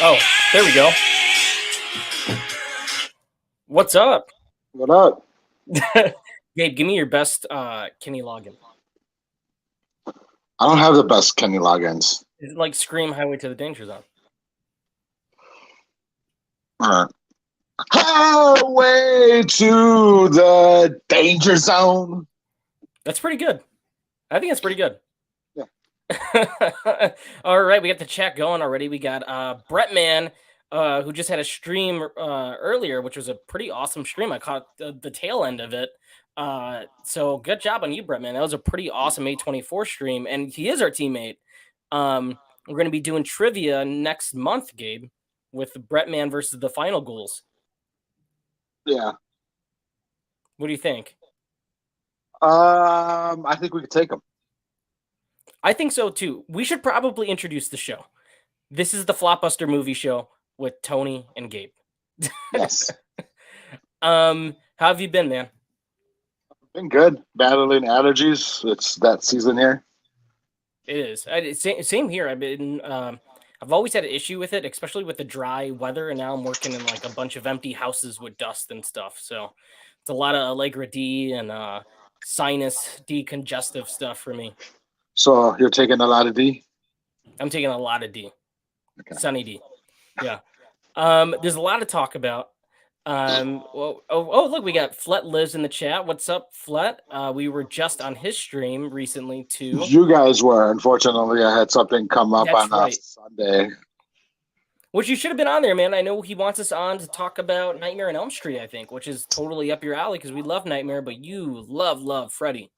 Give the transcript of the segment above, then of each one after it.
Oh, there we go. What's up? What up? Gabe, give me your best Kenny login. I don't have the best Kenny logins. Is it like Scream Highway to the Danger Zone? Uh, Highway to the danger zone. That's pretty good. I think that's pretty good. Yeah. All right, we got the chat going already. We got Brett Man, who just had a stream earlier, which was a pretty awesome stream. I caught the tail end of it. So good job on you, Brett Man. That was a pretty awesome 824 stream, and he is our teammate. We're going to be doing trivia next month, Gabe, with Brett Man versus the Final Ghouls. Yeah. What do you think? I think we could take him. I think so too. We should probably introduce the show. This is the Flopbuster movie show with Tony and Gabe. Yes. How have you been, man? Been good. Battling allergies. It's that season here. It is. Same here. I've always had an issue with it, especially with the dry weather, and now I'm working in like a bunch of empty houses with dust and stuff. So it's a lot of Allegra D and sinus decongestive stuff for me. So you're taking a lot of D? I'm taking a lot of D. Okay. Sunny D. Yeah. There's a lot to talk about. Look, we got Flet lives in the chat. What's up, Flet? We were just on his stream recently too. You guys were. Unfortunately, I had something come up That's on right. Sunday. Which you should have been on there, man. I know he wants us on to talk about Nightmare on Elm Street, I think, which is totally up your alley because we love Nightmare, but you love Freddy.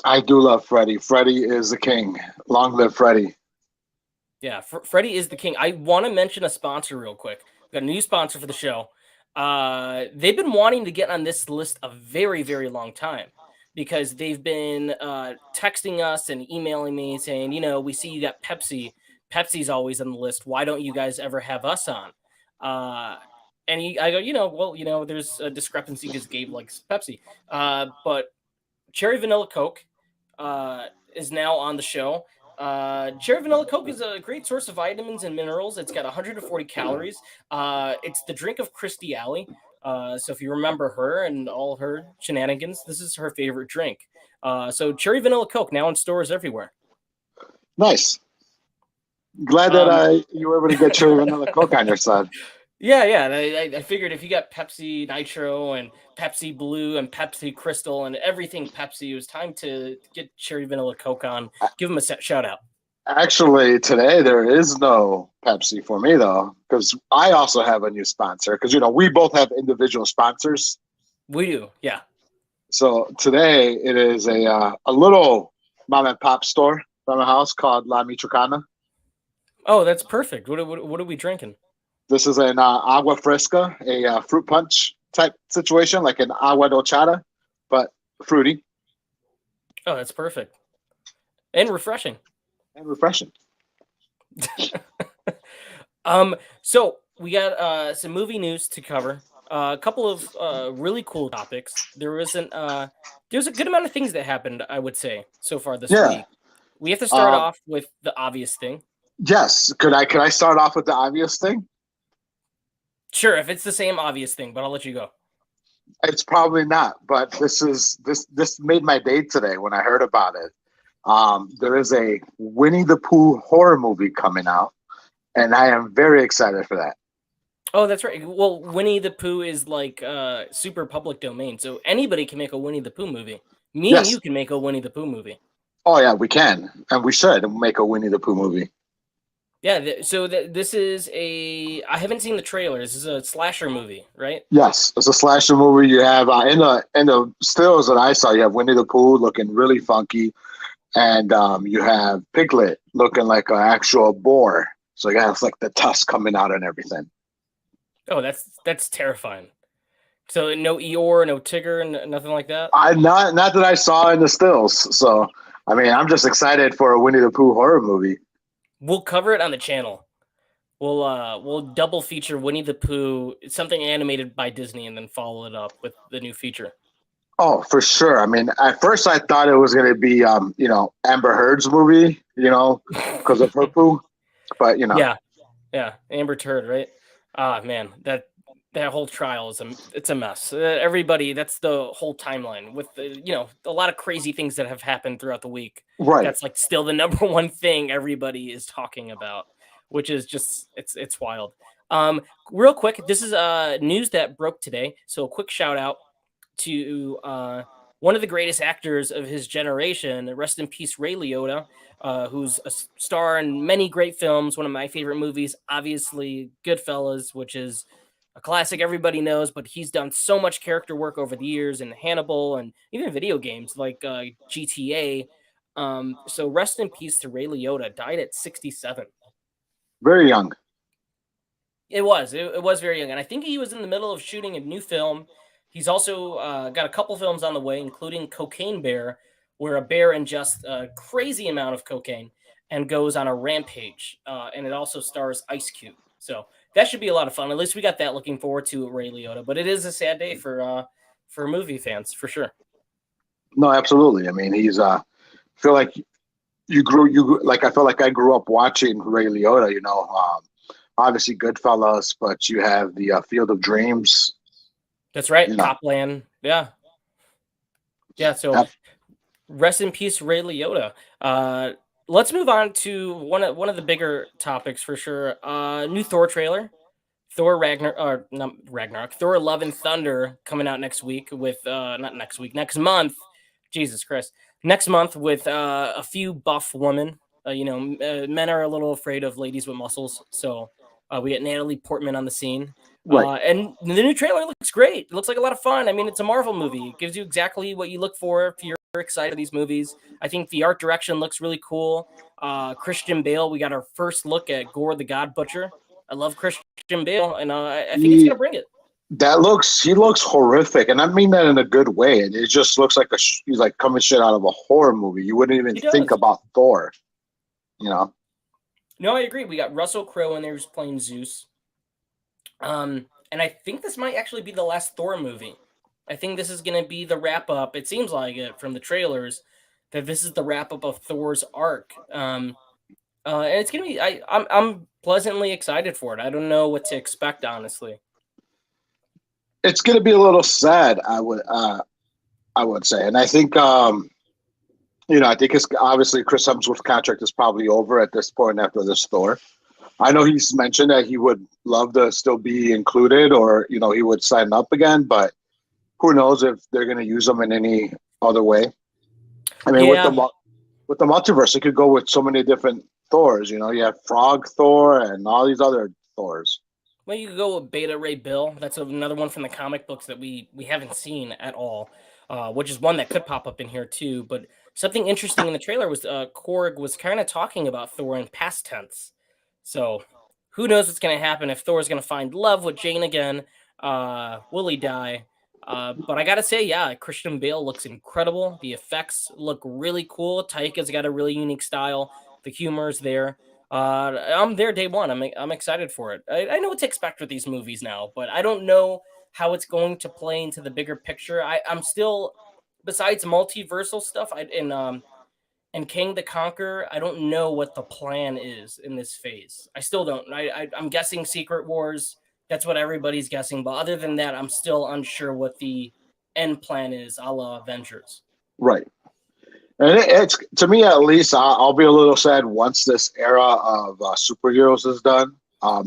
I do love Freddy. Freddy is the king. Long live Freddy. Yeah, Freddy is the king. I want to mention a sponsor real quick. We got a new sponsor for the show. They've been wanting to get on this list a very, very long time because they've been texting us and emailing me saying, we see you got Pepsi. Pepsi's always on the list. Why don't you guys ever have us on? I go, there's a discrepancy because Gabe likes Pepsi. But Cherry Vanilla Coke is now on the show. Cherry Vanilla Coke is a great source of vitamins and minerals. It's got 140 calories. It's the drink of Christy Alley. So if you remember her and all her shenanigans, this is her favorite drink. So Cherry Vanilla Coke now in stores everywhere. Nice. Glad that you were able to get Cherry Vanilla Coke on your side. Yeah. I figured if you got Pepsi Nitro and Pepsi Blue and Pepsi Crystal and everything Pepsi, it was time to get Cherry Vanilla Coke on. Give them a shout out. Actually, today there is no Pepsi for me, though, because I also have a new sponsor. Because, we both have individual sponsors. We do, yeah. So today it is a little mom and pop store from a house called La Michoacana. Oh, that's perfect. What are we drinking? This is an agua fresca, a fruit punch type situation, like an agua dolchata, but fruity. Oh, that's perfect. And refreshing. So we got some movie news to cover. A couple of really cool topics. There's a good amount of things that happened, I would say, so far this week. We have to start off with the obvious thing. Yes. Could I start off with the obvious thing? Sure, if it's the same obvious thing, but I'll let you go. It's probably not, but this made my day today when I heard about it. There is a Winnie the Pooh horror movie coming out, and I am very excited for that. Oh, that's right. Well, Winnie the Pooh is like super public domain, so anybody can make a Winnie the Pooh movie. Me and you can make a Winnie the Pooh movie. Oh, yeah, we can, and we should make a Winnie the Pooh movie. Yeah, so this is I haven't seen the trailer. This is a slasher movie, right? Yes, it's a slasher movie. You have in the stills that I saw, you have Winnie the Pooh looking really funky, and you have Piglet looking like an actual boar. So you have like the tusk coming out and everything. Oh, that's terrifying. So no Eeyore, no Tigger, nothing like that. Not that I saw in the stills. So I mean, I'm just excited for a Winnie the Pooh horror movie. We'll cover it on the channel. We'll double feature Winnie the Pooh, something animated by Disney, and then follow it up with the new feature. Oh, for sure. I mean, at first I thought it was going to be, Amber Heard's movie, because of her Pooh. But Yeah. Yeah, Amber Turd, right? Ah, man, that whole trial is it's a mess. Everybody, that's the whole timeline with a lot of crazy things that have happened throughout the week. Right. That's like still the number one thing everybody is talking about, which is just it's wild. Um, Real quick, this is news that broke today. So a quick shout out to one of the greatest actors of his generation. Rest in peace, Ray Liotta, who's a star in many great films. One of my favorite movies, obviously, Goodfellas, which is a classic everybody knows, but he's done so much character work over the years in Hannibal and even video games like GTA. So rest in peace to Ray Liotta, died at 67. Very young. It was very young, and I think he was in the middle of shooting a new film. He's also got a couple films on the way, including Cocaine Bear, where a bear ingests a crazy amount of cocaine and goes on a rampage. And it also stars Ice Cube, so that should be a lot of fun. At least we got that looking forward to at Ray Liotta. But it is a sad day for movie fans for sure. No, absolutely. I mean, he's feel like I feel like I grew up watching Ray Liotta. Obviously Goodfellas, but you have the Field of Dreams. That's right, You know, Copland. Yeah, yeah. So that, rest in peace, Ray Liotta. Let's move on to one of the bigger topics for sure. New Thor trailer, Thor Ragnar or not Ragnarok, Thor Love and Thunder coming out next week with not next week, next month. Jesus Christ, next month with a few buff women. Men are a little afraid of ladies with muscles, so we get Natalie Portman on the scene. right. And the new trailer looks great. It looks like a lot of fun. I mean, it's a Marvel movie. It gives you exactly what you look for if you're excited for these movies. I think the art direction looks really cool. Christian Bale, we got our first look at Gore the God Butcher. I love Christian Bale, and I think it's He gonna bring it. he looks horrific, and I mean that in a good way. And it just looks like he's like coming shit out of a horror movie. You wouldn't even He think does. about Thor. You know, No, I agree. We got Russell Crowe in there who's playing Zeus. And I think this might actually be the last Thor movie. I think this is gonna be the wrap up. It seems like it from the trailers that this is the wrap up of Thor's arc. And it's gonna be. I'm pleasantly excited for it. I don't know what to expect, honestly. it's gonna be a little sad. I would say, and I think I think it's obviously Chris Hemsworth's contract is probably over at this point after this Thor. I know he's mentioned that he would love to still be included, or he would sign up again, but who knows if they're going to use him in any other way. I mean, Yeah. with the multiverse, it could go with so many different Thors. You have Frog Thor and all these other Thors. Well, you could go with Beta Ray Bill. That's another one from the comic books that we haven't seen at all, which is one that could pop up in here too. But something interesting in the trailer was Korg was kind of talking about Thor in past tense. So who knows what's going to happen if Thor's going to find love with Jane again? Will he die? But I gotta say, yeah, Christian Bale looks incredible. The effects look really cool. Taika's got a really unique style. The humor's there. I'm there day one. I'm excited for it. I know what to expect with these movies now, but I don't know how it's going to play into the bigger picture. I'm still, besides multiversal stuff, and King the Conqueror, I don't know what the plan is in this phase. I still don't. I'm guessing Secret Wars. That's what everybody's guessing. But other than that, I'm still unsure what the end plan is, a la Avengers. Right. And it's to me at least. I'll be a little sad once this era of superheroes is done.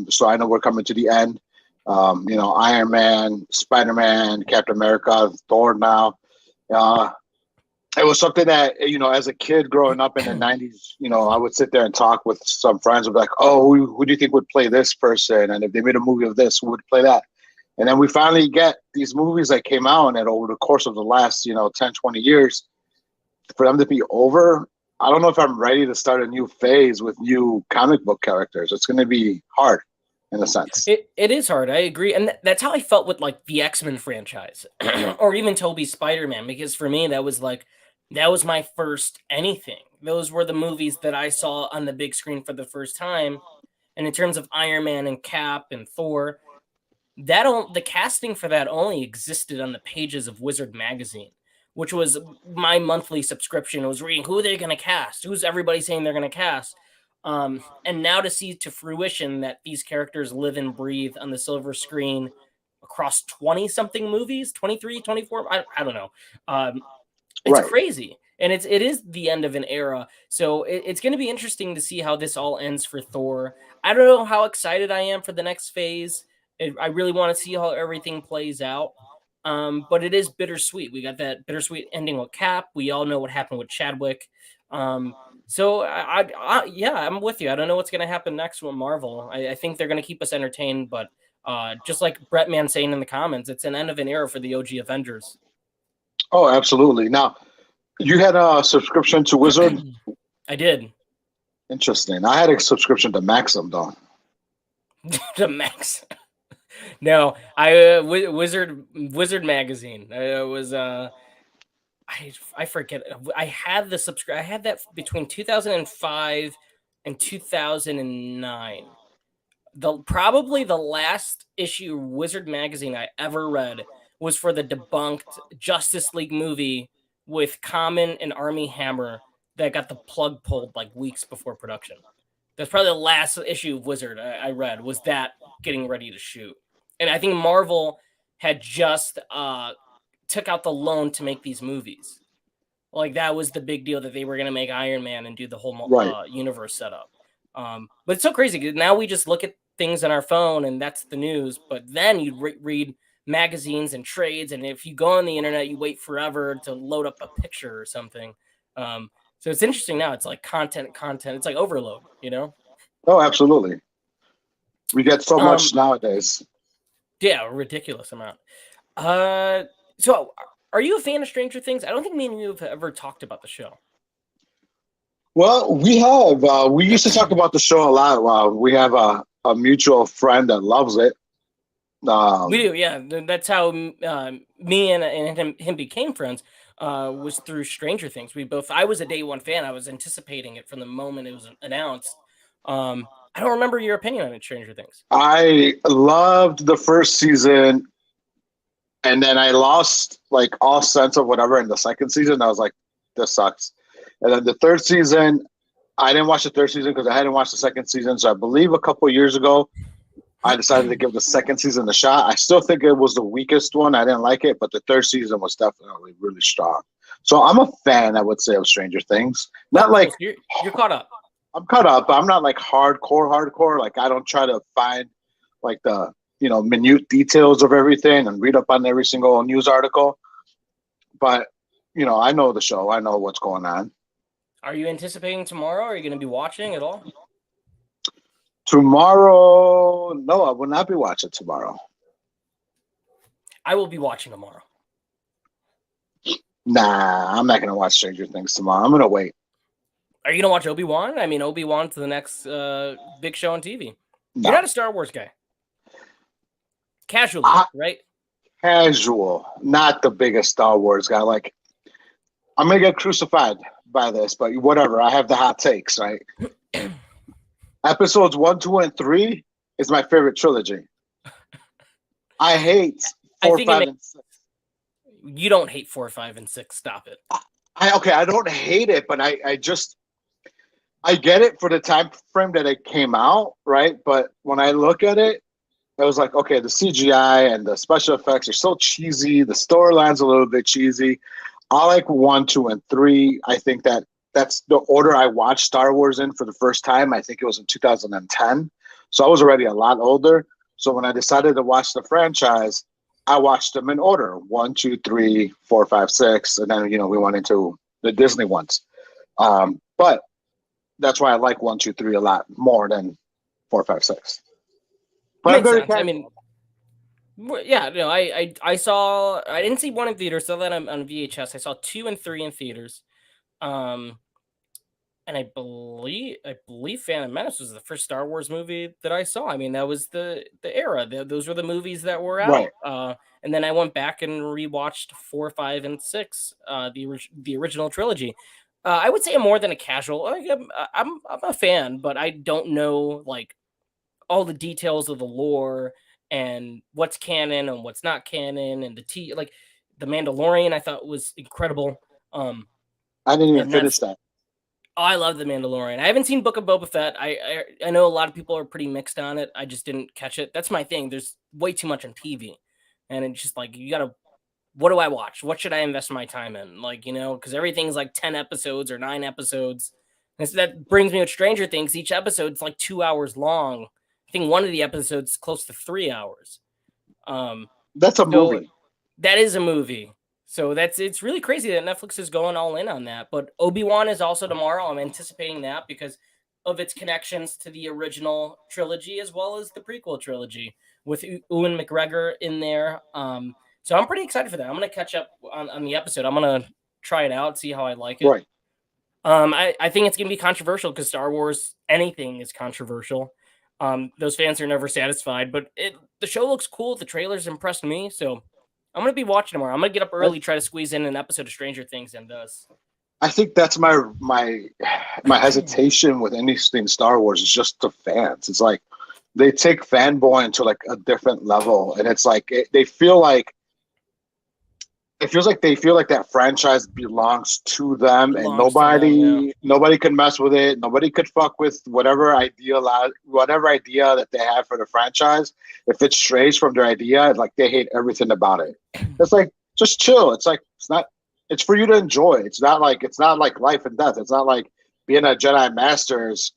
So I know we're coming to the end. Iron Man, Spider Man, Captain America, Thor now. Uh, it was something that as a kid growing up in the '90s, I would sit there and talk with some friends. Of like, oh, who do you think would play this person? And if they made a movie of this, who would play that? And then we finally get these movies that came out, and over the course of the last 10, 20 years, for them to be over, I don't know if I'm ready to start a new phase with new comic book characters. It's going to be hard in a sense. It is hard. I agree, and that's how I felt with like the X-Men franchise, or even Toby's Spider-Man. Because for me, that was my first anything. Those were the movies that I saw on the big screen for the first time. And in terms of Iron Man and Cap and Thor, the casting for that only existed on the pages of Wizard magazine, which was my monthly subscription. It was reading who they're going to cast, who's everybody saying they're going to cast. And now to see to fruition that these characters live and breathe on the silver screen across 20 something movies, 23, 24, I don't know. It's Right. crazy. And it is the end of an era. So it's going to be interesting to see how this all ends for Thor. I don't know how excited I am for the next phase. I really want to see how everything plays out. But it is bittersweet. We got that bittersweet ending with Cap. We all know what happened with Chadwick. So yeah, I'm with you. I don't know what's going to happen next with Marvel. I think they're going to keep us entertained, but just like Brett Man saying in the comments, it's an end of an era for the OG Avengers. Oh, absolutely. Now, you had a subscription to Wizard? I did. Interesting. I had a subscription to Maxim, though. The Max. No, I Wizard magazine. It was I forget. I had the subscribe. I had that between 2005 and 2009. Probably the last issue Wizard magazine I ever read was for the debunked Justice League movie with Common and Army Hammer that got the plug pulled like weeks before production. That's probably the last issue of Wizard I read was that getting ready to shoot. And I think Marvel had just took out the loan to make these movies. Like that was the big deal that they were going to make Iron Man and do the whole Right. universe setup. But it's so crazy because now we just look at things on our phone and that's the news. But then you read magazines and trades, and if you go on the internet, you wait forever to load up a picture or something. So it's interesting now. It's like content. It's like overload, you know? Oh, absolutely. We get so much nowadays. Yeah, a ridiculous amount. So are you a fan of Stranger Things? I don't think me and you have ever talked about the show. Well, we have. We used to talk about the show a lot. We have a mutual friend that loves it. We do, yeah. That's how me and him became friends. Was through Stranger Things. I was a day one fan. I was anticipating it from the moment it was announced. I don't remember your opinion on Stranger Things. I loved the first season, and then I lost like all sense of whatever in the second season. I was like, this sucks. And then the third season, I didn't watch the third season because I hadn't watched the second season. So I believe a couple of years ago, I decided to give the second season a shot. I still think it was the weakest one. I didn't like it, but the third season was definitely really strong. So I'm a fan, I would say, of Stranger Things. Not like you're caught up. I'm caught up, but I'm not like hardcore. Like I don't try to find like the minute details of everything and read up on every single news article. But I know the show. I know what's going on. Are you anticipating tomorrow? Are you going to be watching at all? Tomorrow, no, I will not be watching tomorrow. I will be watching tomorrow. Nah, I'm not going to watch Stranger Things tomorrow. I'm going to wait. Are you going to watch Obi-Wan? I mean, Obi-Wan's the next big show on TV. No. You're not a Star Wars guy. Casually, right? Casual. Not the biggest Star Wars guy. Like, I'm going to get crucified by this, but whatever. I have the hot takes, right? Episodes 1, 2, and 3 is my favorite trilogy. I hate 4, 5, and 6. You don't hate 4, 5, and 6. Stop it. I don't hate it, but I get it for the time frame that it came out, right? But when I look at it, I was like, okay, the CGI and the special effects are so cheesy. The storyline's a little bit cheesy. I like 1, 2, and 3. I think that's the order I watched Star Wars in for the first time. I think it was in 2010. So I was already a lot older. So when I decided to watch the franchise, I watched them in order: 1, 2, 3, 4, 5, 6, and then we went into the Disney ones. But that's why I like 1, 2, 3 a lot more than 4, 5, 6. But I'm very casual. I mean, yeah, no, I didn't see 1 in theaters, saw that on VHS. I saw 2 and 3 in theaters. And I believe Phantom Menace was the first Star Wars movie that I saw. I mean, that was the era. Those were the movies that were out. Right. And then I went back and rewatched 4, 5, and 6, the original trilogy. I would say I'm more than a casual. I'm a fan, but I don't know like all the details of the lore and what's canon and what's not canon, and like the Mandalorian I thought was incredible. I didn't even finish that. Oh, I love The Mandalorian. I haven't seen Book of Boba Fett. I know a lot of people are pretty mixed on it. I just didn't catch it. That's my thing. There's way too much on TV, and it's just like you gotta. What do I watch? What should I invest my time in? Like because everything's like 10 episodes or 9 episodes. And so that brings me with Stranger Things. Each episode's like 2 hours long. I think one of the episodes is close to 3 hours. Um, That's a so movie. that is a movie. So it's really crazy that Netflix is going all in on that. But Obi-Wan is also tomorrow. I'm anticipating that because of its connections to the original trilogy as well as the prequel trilogy with Ewan McGregor in there. So I'm pretty excited for that. I'm gonna catch up on the episode. I'm gonna try it out, see how I like it. Right. I think it's gonna be controversial because Star Wars anything is controversial. Those fans are never satisfied, but the show looks cool. The trailers impressed me, so I'm gonna be watching tomorrow. I'm gonna get up I, early, try to squeeze in an episode of Stranger Things and this. I think that's my hesitation with anything Star Wars is just the fans. It's like they take fanboy to like a different level, and it's like they feel like it feels like they feel like that franchise belongs to them, and Belongs to them, yeah. nobody can mess with it. Nobody could fuck with whatever idea that they have for the franchise. If it strays from their idea, like they hate everything about it. It's like just chill. It's like it's not. It's for you to enjoy. It's not like life and death. It's not like being a Jedi master is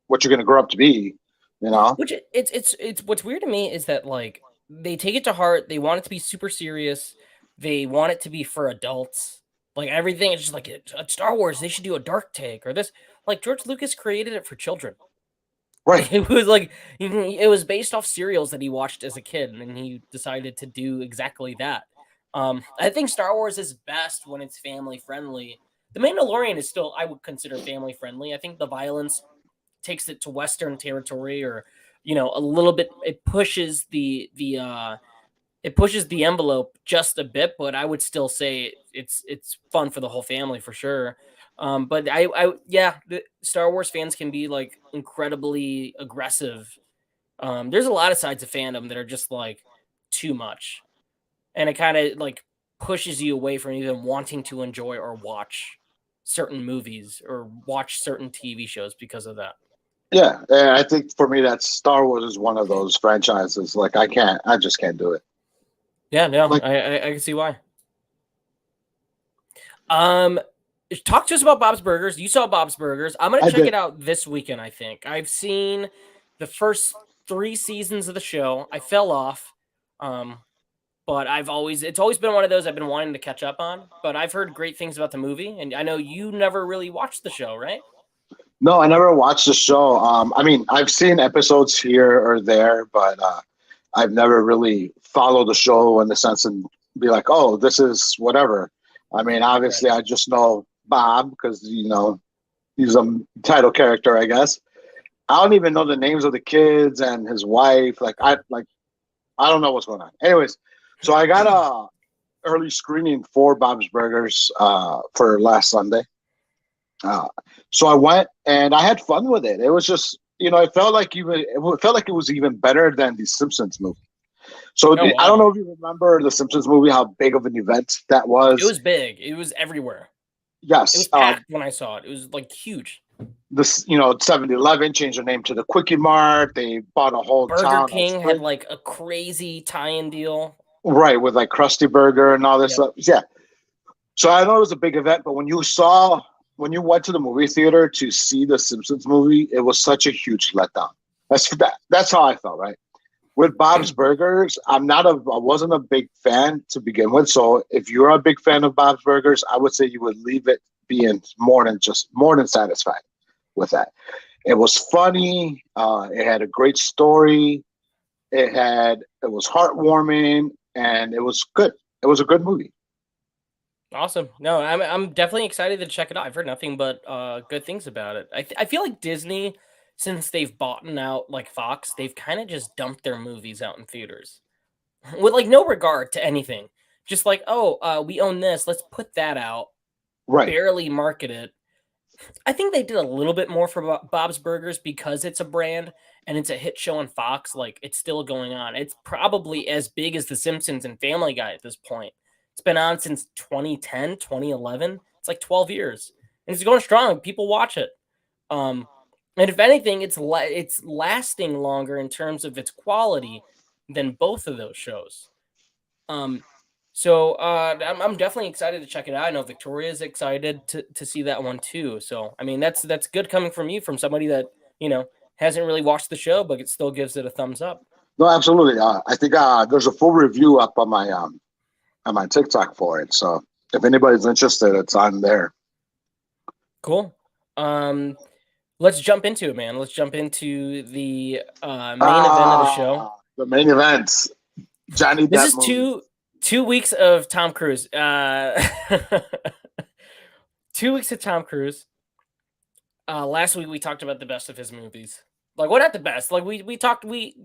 what you're gonna grow up to be. You know. Which it's what's weird to me is that like they take it to heart. They want it to be super serious. They want it to be for adults. Like everything is just like it's Star Wars. They should do a dark take or this. Like George Lucas created it for children. Right. It was like it was based off serials that he watched as a kid, and he decided to do exactly that. I think Star Wars is best when it's family friendly. The Mandalorian is still I would consider family friendly. I think the violence takes it to Western territory, or a little bit. It pushes the envelope just a bit, but I would still say it's fun for the whole family for sure. But yeah, the Star Wars fans can be like incredibly aggressive. There's a lot of sides of fandom that are just like too much, and it kind of like pushes you away from even wanting to enjoy or watch certain movies or watch certain TV shows because of that. Yeah, and I think for me that Star Wars is one of those franchises. Like I just can't do it. Yeah, no, Like I can see why. Um, Talk to us about Bob's Burgers. You saw Bob's Burgers. I'm gonna I check did. it out this weekend. I think I've seen the first 3 seasons of the show. I fell off, um, but it's always been one of those I've been wanting to catch up on. But I've heard great things about the movie, and I know you never really watched the show, right? No, I never watched the show. I mean, I've seen episodes here or there, but I've never really followed the show in the sense and be like, oh, this is whatever. I mean, Right. obviously, I just know Bob because he's a title character, I guess. I don't even know the names of the kids and his wife. I don't know what's going on. Anyways, so I got a early screening for Bob's Burgers for last Sunday. Uh, so I went and I had fun with it. It was just, it felt like it was even better than the Simpsons movie. So Oh I don't wow, know if you remember the Simpsons movie, how big of an event that it was. was big. It was everywhere. It Yes, was packed when I saw it. It was like huge. this 7-Eleven changed their name to the Quickie Mart. They bought a whole Burger town of King had Spring, like a crazy tie-in deal. right, with like Krusty Burger and all this Yep. stuff. Yeah. So I know it was a big event, but when you went to the movie theater to see the Simpsons movie, it was such a huge letdown. That's how I felt, right? With Bob's Burgers, I wasn't a big fan to begin with. So if you're a big fan of Bob's Burgers, I would say you would leave it being more than satisfied with that. It was funny. It had a great story. It was heartwarming, and it was good. It was a good movie. Awesome. No, I'm definitely excited to check it out. I've heard nothing but good things about it. I feel like Disney, since they've bought out like Fox, they've kind of just dumped their movies out in theaters with like no regard to anything. Just like, oh, we own this, let's put that out. Right. Barely market it. I think they did a little bit more for Bob's Burgers because it's a brand and it's a hit show on Fox. Like it's still going on. It's probably as big as The Simpsons and Family Guy at this point. It's been on since 2010, 2011. It's like 12 years. and it's going strong. People watch it. And if anything, it's lasting longer in terms of its quality than both of those shows. Um, I'm definitely excited to check it out. I know Victoria's excited to see that one too. So I mean, that's good coming from you, from somebody that hasn't really watched the show, but it still gives it a thumbs up. No, absolutely. I think there's a full review up on my TikTok for it. So if anybody's interested, it's on there. Cool. Let's jump into it, man. Let's jump into the main event of the show. The main events. Johnny This Depp is movie. 2 weeks of Tom Cruise. 2 weeks of Tom Cruise. Last week we talked about the best of his movies. Like, well, not the best. Like we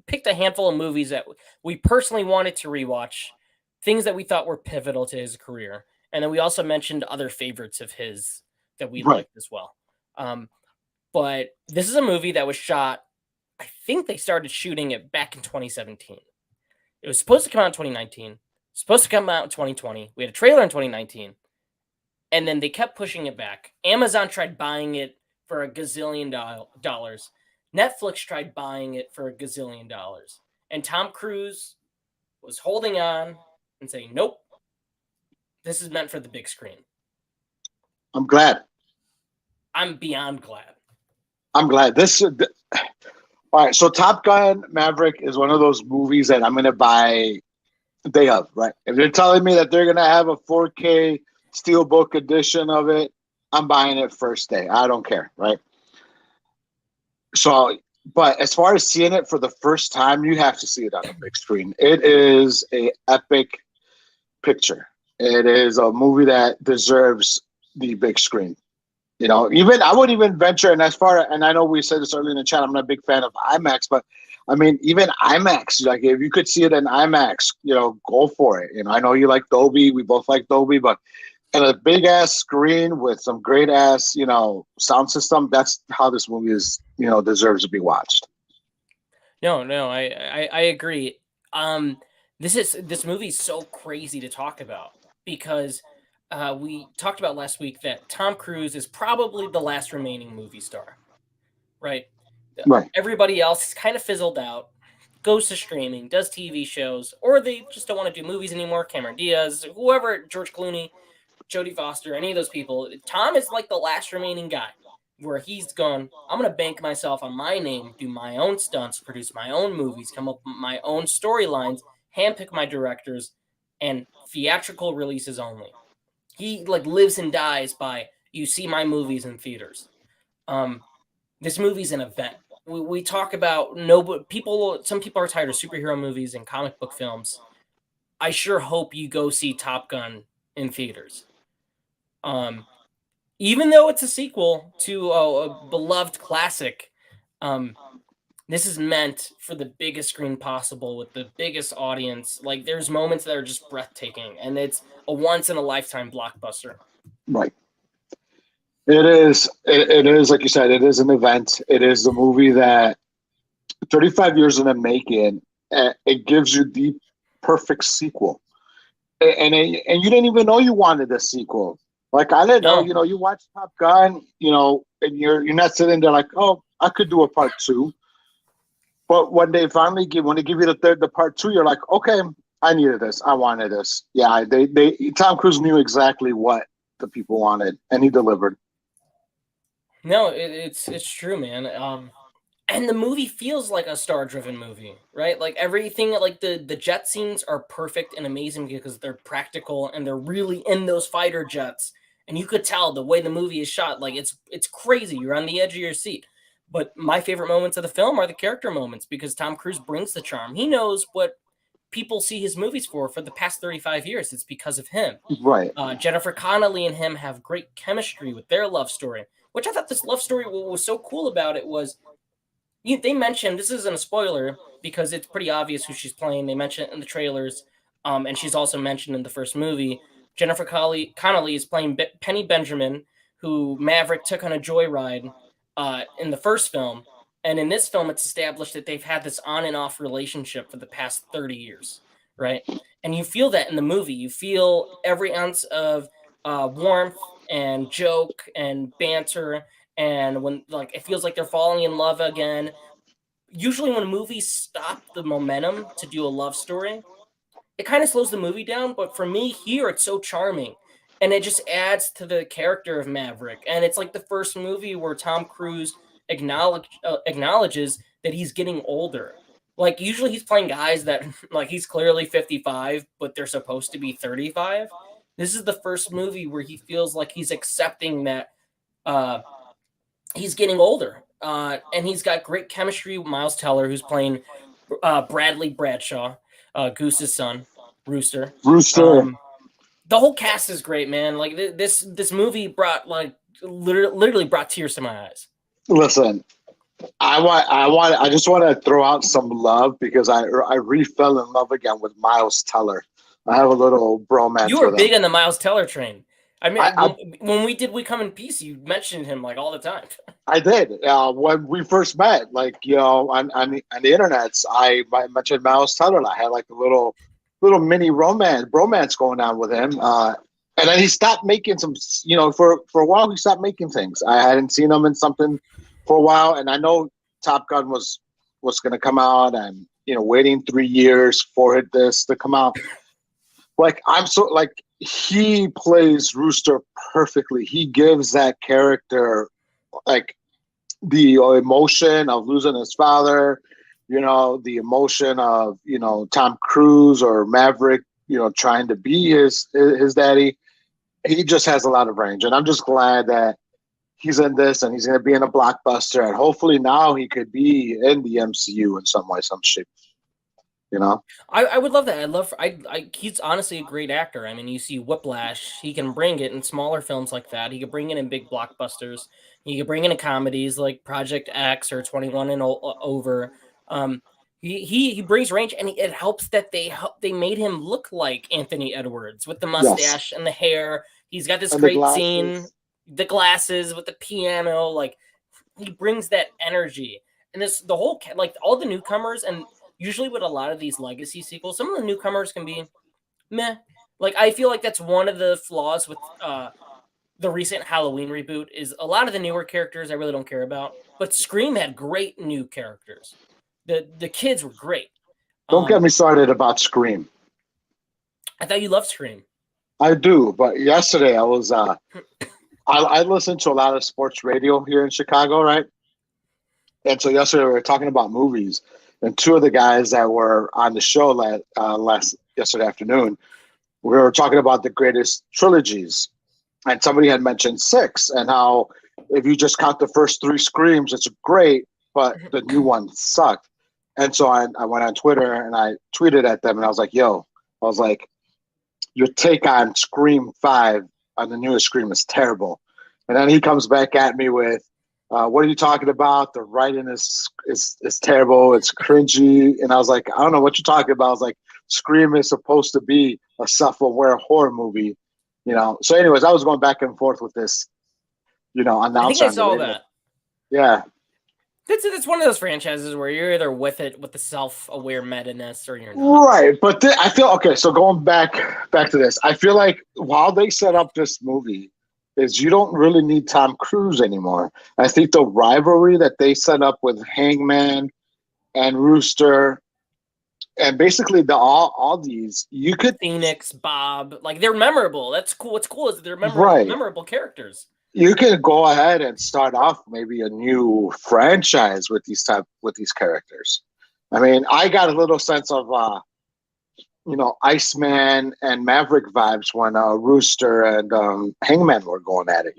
picked a handful of movies that we personally wanted to rewatch, things that we thought were pivotal to his career, and then we also mentioned other favorites of his that we Right. liked as well. But this is a movie that was shot. I think they started shooting it back in 2017. It was supposed to come out in 2019. Supposed to come out in 2020. We had a trailer in 2019, and then they kept pushing it back. Amazon tried buying it for a gazillion dollars. Netflix tried buying it for a gazillion dollars. And Tom Cruise was holding on and saying, nope, this is meant for the big screen. I'm glad. I'm beyond glad. I'm glad. All right. So Top Gun Maverick is one of those movies that I'm going to buy day of, right? If they're telling me that they're going to have a 4K Steelbook edition of it, I'm buying it first day. I don't care, right? So, but as far as seeing it for the first time, you have to see it on a big screen. It is a epic picture. It is a movie that deserves the big screen. Even I would even venture, and I know we said this earlier in the chat, I'm not a big fan of IMAX, but I mean, even IMAX, like if you could see it in IMAX, go for it. I know you like Dolby, we both like Dolby, but and a big ass screen with some great ass, sound system. That's how this movie is, deserves to be watched. No, I agree. This movie is so crazy to talk about because we talked about last week that Tom Cruise is probably the last remaining movie star, right? Right. Everybody else is kind of fizzled out, goes to streaming, does TV shows, or they just don't want to do movies anymore. Cameron Diaz, whoever, George Clooney, Jodie Foster, any of those people. Tom is like the last remaining guy where he's gone, I'm going to bank myself on my name, do my own stunts, produce my own movies, come up with my own storylines, handpick my directors, and theatrical releases only. He like lives and dies by, you see my movies in theaters. This movie's an event. We talk about some people are tired of superhero movies and comic book films. I sure hope you go see Top Gun in theaters. Even though it's a sequel to a beloved classic, this is meant for the biggest screen possible with the biggest audience. Like, there's moments that are just breathtaking, and it's a once in a lifetime blockbuster. Right. It is. It is, like you said, it is an event. It is the movie that 35 years in the making. It gives you the perfect sequel, and you didn't even know you wanted a sequel. Like I didn't know. You watch Top Gun, and you're not sitting there like, oh, I could do a part two. But when they finally give you the part two, you're like, okay, I needed this. I wanted this. Yeah, Tom Cruise knew exactly what the people wanted, and he delivered. No, it's true, man. And the movie feels like a star-driven movie, right? Like everything, like the jet scenes are perfect and amazing because they're practical and they're really in those fighter jets. And you could tell the way the movie is shot, like it's crazy. You're on the edge of your seat. But my favorite moments of the film are the character moments because Tom Cruise brings the charm. He knows what people see his movies for the past 35 years. It's because of him. Right. Jennifer Connelly and him have great chemistry with their love story, which I thought this love story, what was so cool about it was they mentioned, this isn't a spoiler because it's pretty obvious who she's playing. They mentioned it in the trailers, and she's also mentioned in the first movie. Jennifer Connelly is playing Penny Benjamin, who Maverick took on a joyride in the first film. And in this film, it's established that they've had this on and off relationship for the past 30 years, right? And you feel that in the movie. You feel every ounce of warmth and joke and banter, and when like it feels like they're falling in love again. Usually when movies stop the momentum to do a love story, it kind of slows the movie down, but for me here it's so charming, and it just adds to the character of Maverick. And it's like the first movie where Tom Cruise acknowledges that he's getting older. Like usually he's playing guys that like he's clearly 55 but they're supposed to be 35. This is the first movie where he feels like he's accepting that uh he's getting older. And he's got great chemistry with Miles Teller, who's playing Bradley Bradshaw, Goose's son, Rooster. Rooster. Um, the whole cast is great, man. Like this movie brought like literally brought tears to my eyes. Listen, I just want to throw out some love because I re-fell in love again with Miles Teller. I have a little bromance You were with big him. on the Miles Teller train. I mean, I, when we did We Come in Peace, you mentioned him like all the time. I did. When we first met, like, on the internets, I mentioned Miles Teller. And I had like a little mini bromance going on with him. And then he stopped making some, for a while he stopped making things. I hadn't seen him in something for a while, and I know Top Gun was going to come out, and waiting 3 years for this to come out. Like I'm so like he plays Rooster perfectly. He gives that character like the emotion of losing his father, the emotion of Tom Cruise or Maverick, trying to be his daddy. He just has a lot of range, and I'm just glad that he's in this and he's going to be in a blockbuster, and hopefully now he could be in the MCU in some way, some shape. I would love that. He's honestly a great actor. I mean, you see Whiplash, he can bring it in smaller films like that. He could bring it in big blockbusters. He could bring it in comedies like Project X or 21 and Over. Um, he brings range, and it helps that they made him look like Anthony Edwards with the Yes, mustache and the hair. He's got this and the great scene, glasses. the glasses with the piano. Like he brings that energy, and the whole like all the newcomers. And usually with a lot of these legacy sequels, some of the newcomers can be meh. Like I feel like that's one of the flaws with the recent Halloween reboot is a lot of the newer characters I really don't care about. But Scream had great new characters. The kids were great. Don't get me started about Scream. I thought you loved Scream. I do, but yesterday I was I listen to a lot of sports radio here in Chicago, right? And so yesterday we were talking about movies, and two of the guys that were on the show last yesterday afternoon, we were talking about the greatest trilogies, and somebody had mentioned six, and how if you just count the first three Screams, it's great, but the new one sucked. And so I went on Twitter and I tweeted at them, and I was like, "Yo," I was like, "Your take on Scream 5 on the newest Scream is terrible." And then he comes back at me with, "What are you talking about? The writing is terrible. It's cringy." And I was like, "I don't know what you're talking about." I was like, "Scream is supposed to be a self-aware horror movie, So, anyways, I was going back and forth with this, I think announcer I on the saw radio. that. Yeah, That's one of those franchises where you're either with it with the self-aware meta-ness or you're not. right. But I feel okay. So going back to this, I feel like while they set up this movie, is you don't really need Tom Cruise anymore. I think the rivalry that they set up with Hangman and Rooster, and basically all these, you could Phoenix, Bob, like they're memorable. That's cool. What's cool is they're right. memorable characters. You can go ahead and start off maybe a new franchise with these characters. I mean, I got a little sense of Iceman and Maverick vibes when Rooster and Hangman were going at it.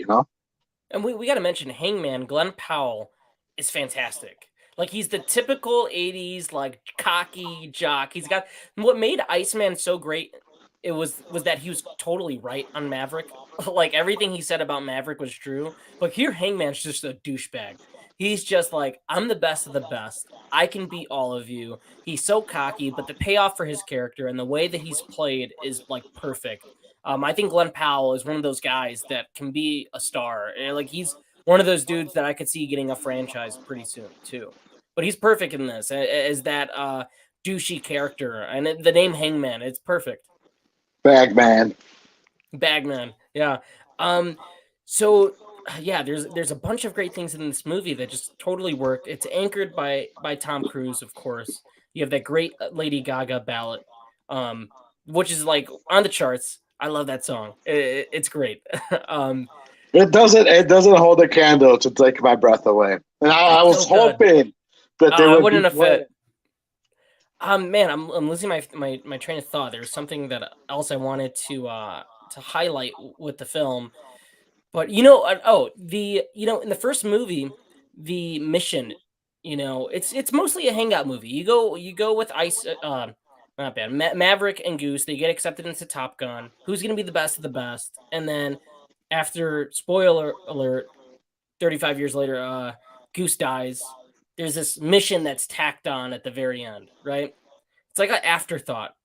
And we got to mention Hangman. Glenn Powell is fantastic. Like he's the typical '80s like cocky jock. He's got what made Iceman so great. It was that he was totally right on Maverick. Like everything he said about Maverick was true. But here, Hangman's just a douchebag. He's just like, I'm the best of the best. I can beat all of you. He's so cocky, but the payoff for his character and the way that he's played is like perfect. I think Glenn Powell is one of those guys that can be a star. Like he's one of those dudes that I could see getting a franchise pretty soon too. But he's perfect in this as that douchey character, and the name Hangman, it's perfect. Bagman. Bagman, yeah. Um, so yeah, there's a bunch of great things in this movie that just totally worked. It's anchored by Tom Cruise, of course. You have that great Lady Gaga ballad, um, which is like on the charts. I love that song. It's great. um, It doesn't hold a candle to take my breath away. And I it's so was good. hoping that they I would be wouldn't have playing. fit. Man, I'm losing my train of thought. There was something that else I wanted to highlight with the film. But in the first movie, the mission, it's mostly a hangout movie. You go with not bad, Maverick and Goose. They get accepted into Top Gun. Who's gonna be the best of the best? And then after spoiler alert, 35 years later, Goose dies. There's this mission that's tacked on at the very end, right? It's like an afterthought.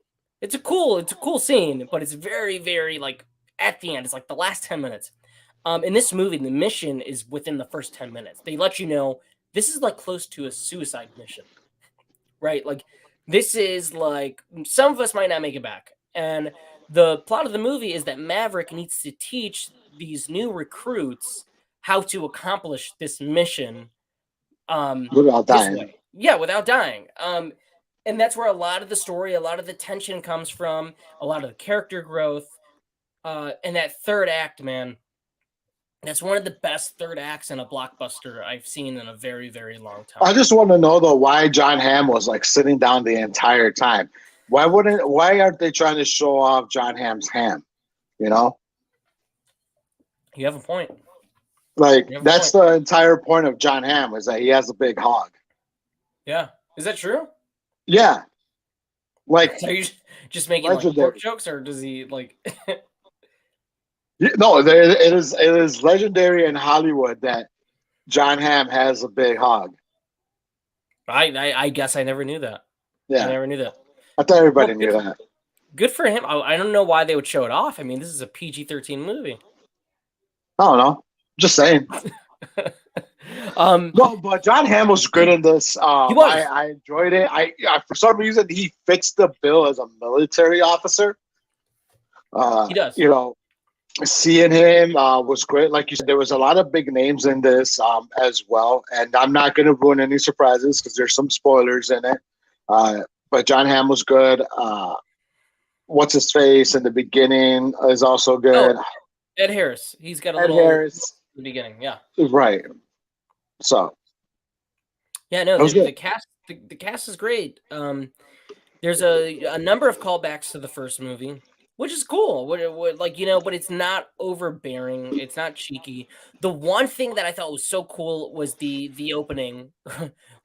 It's a cool scene, but it's very, very like at the end. It's like the last 10 minutes. In this movie, the mission is within the first 10 minutes. They let you know this is like close to a suicide mission, right? Like this is like some of us might not make it back. And the plot of the movie is that Maverick needs to teach these new recruits how to accomplish this mission Without this dying. way. Yeah, without dying. And that's where a lot of the story, a lot of the tension comes from, a lot of the character growth. And that third act, man, that's one of the best third acts in a blockbuster I've seen in a very, very long I time. just want to know though why John Hamm was like sitting down the entire time. Why aren't they trying to show off John Hamm's ham? You know? You have a point. Like You have a that's point. the entire point of John Hamm is that he has a big hog. Yeah. Is that true? Yeah. Like So you just making like pork legendary. jokes, or does he like? No, it is legendary in Hollywood that John Hamm has a big hog. I guess I never knew that. I Yeah. never knew that. I thought Well, everybody knew that. good for him. I don't know why they would show it off. I mean, this is a PG-13 movie. I don't know. Just saying. um, No, but John Hamm was good in this. he I, was. I enjoyed it. For some reason he fits the bill as a military officer. He does. Seeing him was great. Like you said, there was a lot of big names in this as well. And I'm not going to ruin any surprises because there's some spoilers in it. But John Hamm was good. What's his face in the beginning is also Oh, good. Ed Harris. He's got a Ed little Harris, in the beginning. Yeah. right? So Yeah. No, it was the good. cast. The cast is great. There's a number of callbacks to the first movie, which is cool. But it's not overbearing. It's not cheeky. The one thing that I thought was so cool was the opening,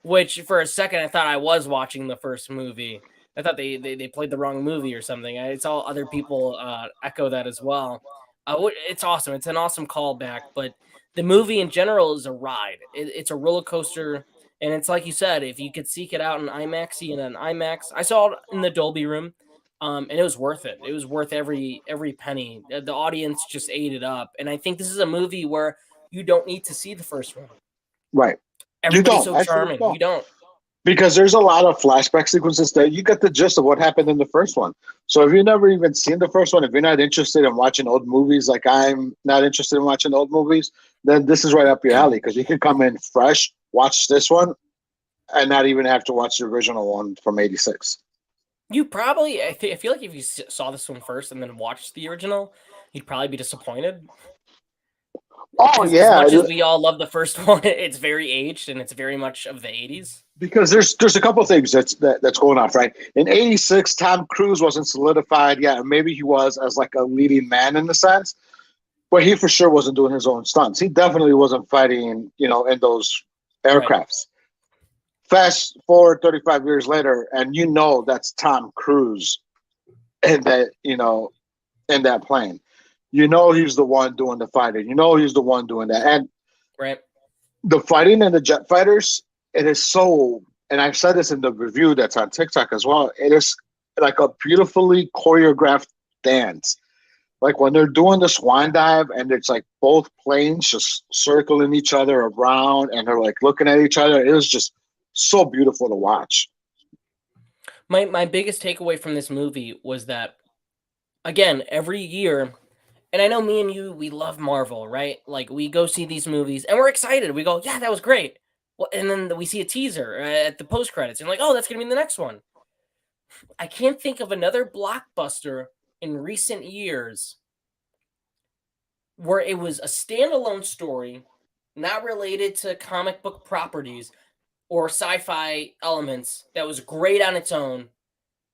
which for a second I thought I was watching the first movie. I thought they played the wrong movie or something. I saw other people echo that as well. It's awesome. It's an awesome callback, but the movie in general is a ride. It's a roller coaster. And it's like you said, if you could seek it out in IMAX, see it in IMAX. I saw it in the Dolby room, and it was worth it. It was worth every penny. The audience just ate it up, and I think this is a movie where you don't need to see the first one. Right. You Everybody's don't so actually charming. You don't. don't. Because there's a lot of flashback sequences that you get the gist of what happened in the first one. So if you've never even seen the first one, if you're not interested in watching old movies, like I'm not interested in watching old movies, then this is right up your alley because you can come in fresh, watch this one, and not even have to watch the original one from '86. You probably. I feel like if you saw this one first and then watched the original, you'd probably be disappointed. Oh Because as yeah, much as we all love the first one, it's very aged and it's very much of the 80s. because there's a couple things that's going off right. In '86, Tom Cruise wasn't solidified yet. Maybe he was as like a leading man in the sense, but he for sure wasn't doing his own stunts. He definitely wasn't fighting, in those Right. aircrafts. Fast forward 35 years later, and that's Tom Cruise in that plane. He's the one doing the fighting. He's the one doing that. And Right. the fighting in the jet fighters, it is so, and I've said this in the review that's on TikTok as well, it is like a beautifully choreographed dance. Like when they're doing the swan dive and it's like both planes just circling each other around and they're like looking at each other, it was just so beautiful to watch. My biggest takeaway from this movie was that, again, every year And I know me and you, we love Marvel, right? Like we go see these movies and we're excited. We go, yeah, that was great. Well, and then we see a teaser at the post credits, and like, oh, that's gonna be the next one. I can't think of another blockbuster in recent years where it was a standalone story, not related to comic book properties or sci-fi elements, that was great on its own,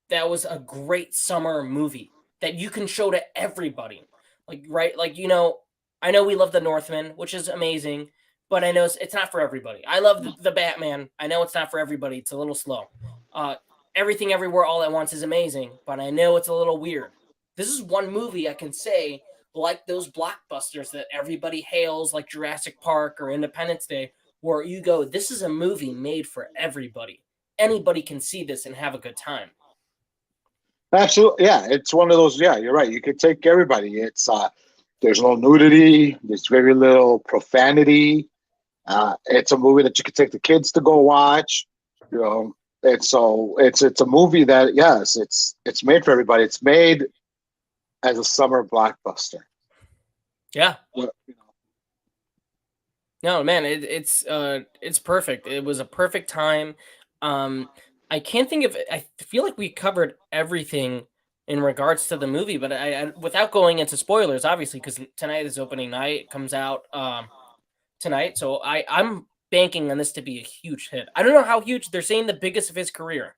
that was a great summer movie that you can show to everybody. Like, right? Like, I know we love The Northman, which is amazing, but I know it's not for everybody. I love the Batman. I know it's not for everybody. It's a little slow. Uh, Everything Everywhere All at Once is amazing, but I know it's a little weird. This is one movie I can say, like those blockbusters that everybody hails, like Jurassic Park or Independence Day, where you go, this is a movie made for everybody. Anybody can see this and have a good time. Absolutely, yeah. It's one of those. Yeah, you're right. You could take everybody. It's there's no nudity. There's very little profanity. It's a movie that you could take the kids to go watch. You know, it's a movie that yes, it's made for everybody. It's made as a summer blockbuster. Yeah. Well, No, man, it's perfect. It was a perfect time. Um, I can't think of. I feel like we covered everything in regards to the movie, but without going into spoilers, obviously, because tonight is opening night. It comes out tonight, so I'm banking on this to be a huge hit. I don't know how huge. They're saying the biggest of his career.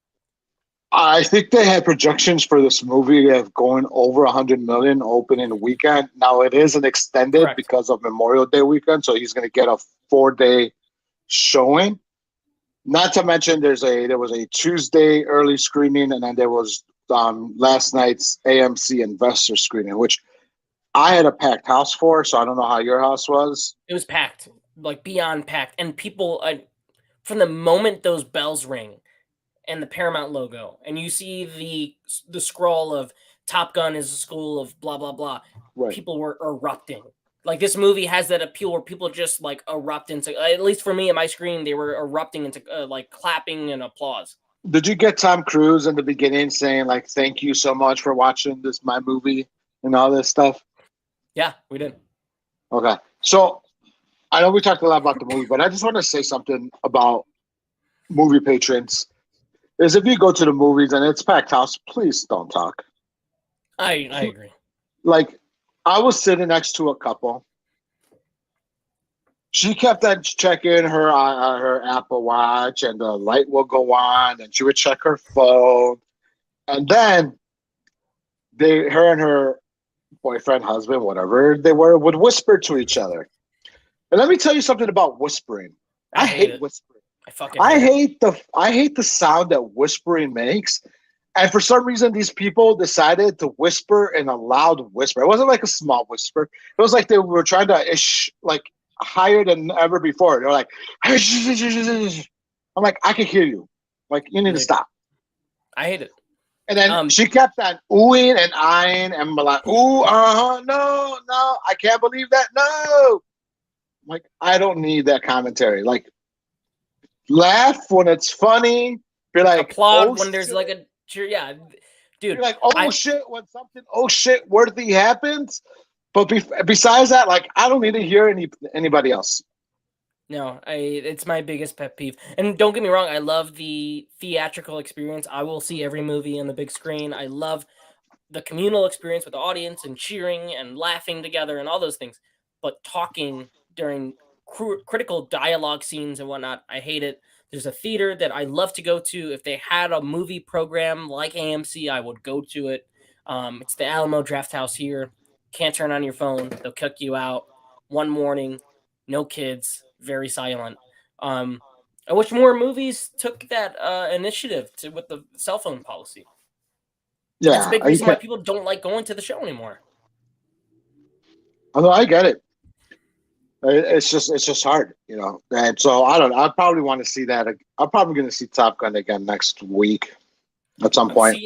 I think they had projections for this movie of going over 100 million opening weekend. Now it is an extended Correct. because of Memorial Day weekend, so he's going to get a 4-day showing. Not to mention, there was a Tuesday early screening, and then there was last night's AMC investor screening, which I had a packed house for. So I don't know how your house was. It was packed, like beyond packed, and people. From the moment those bells ring and the Paramount logo, and you see the scroll of Top Gun is a school of blah blah blah. Right. People were erupting. Like this movie has that appeal where people just like erupt into. At least for me at my screen, they were erupting into like clapping and applause. Did you get Tom Cruise in the beginning saying like "Thank you so much for watching this my movie" and all this stuff? Yeah, we did. Okay, so I know we talked a lot about the movie, but I just want to say something about movie patrons. Is if you go to the movies and it's packed house, please don't talk. I agree. Like I was sitting next to a couple. She kept on checking her Apple Watch, and the light will go on, and she would check her phone, and then her and her boyfriend, husband, whatever would whisper to each other. And let me tell you something about whispering. I I hate hate it. whispering. I fucking hate it. I hate the sound that whispering makes. And for some reason, these people decided to whisper in a loud whisper. It wasn't like a small whisper. It was like they were trying to like higher than ever before. They're like, I'm like, I can hear you. Like, you need to stop. I hate it. And then she kept on oohing and eyeing and like, ooh, no, I can't believe that. No. I'm like, I don't need that commentary. Like, laugh when it's funny. Be like, applaud oh, when there's shit. like a cheer. Yeah, dude. Be like, oh shit, when something oh shit worthy happens. But besides that, like, I don't need to hear anybody else. No, it's my biggest pet peeve. And don't get me wrong, I love the theatrical experience. I will see every movie on the big screen. I love the communal experience with the audience and cheering and laughing together and all those things. But talking during critical dialogue scenes and whatnot, I hate it. There's a theater that I love to go to. If they had a movie program like AMC, I would go to it. It's the Alamo Draft House here. Can't turn on your phone. They'll kick you out. One morning, no kids, very silent. I wish more movies took that initiative with the cell phone policy. That's a Yeah, big reason why people don't like going to the show anymore. although I get it. It's just hard, you know. And so I don't know. I probably want to see that. I'm probably going to see Top Gun again next week at some point.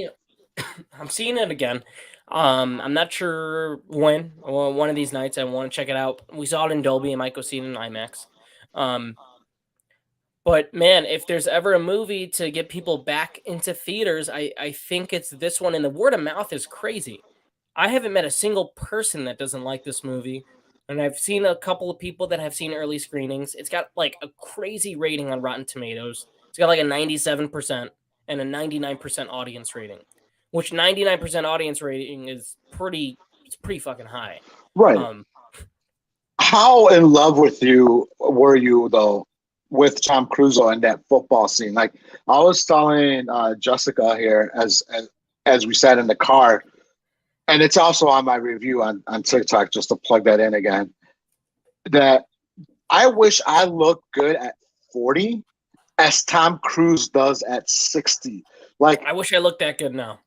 I'm seeing it again. I'm not sure when. Well, one of these nights, I want to check it out. We saw it in Dolby. I might go see it in IMAX. But man, if there's ever a movie to get people back into theaters, I think it's this one. And the word of mouth is crazy. I haven't met a single person that doesn't like this movie. And I've seen a couple of people that have seen early screenings. It's got like a crazy rating on Rotten Tomatoes. It's got like a 97% and a 99% audience rating, which 99% audience rating is pretty fucking high. Right. How in love with you were you though with Tom Cruise in that football scene? Like I was telling Jessica here as we sat in the car, and it's also on my review on TikTok, just to plug that in again, that I wish I looked good at 40 as Tom Cruise does at 60. Like I wish I looked that good now.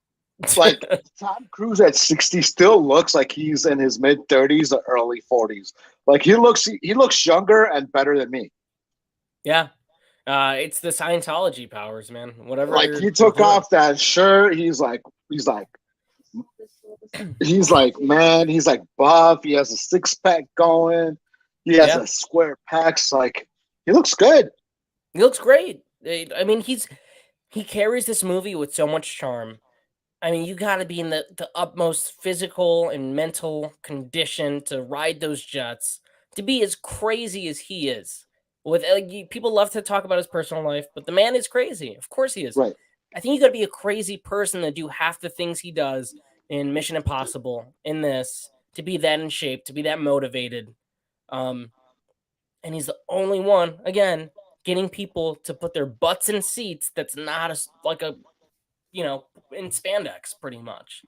like Tom Cruise at 60 still looks like he's in his mid 30s or early 40s. Like he looks younger and better than me. Yeah. It's the Scientology powers, man. Whatever. Like he took off that shirt, he's like man, he's like buff, he has a six-pack going, he has a square pecs, like he looks good. He looks great. I mean, he carries this movie with so much charm. I mean, you got to be in the utmost physical and mental condition to ride those jets, to be as crazy as he is. With people love to talk about his personal life, but the man is crazy. Of course he is. Right. I think you got to be a crazy person to do half the things he does in Mission Impossible, in this, to be that in shape, to be that motivated. And he's the only one, again, getting people to put their butts in seats that's not like a, in spandex, pretty much.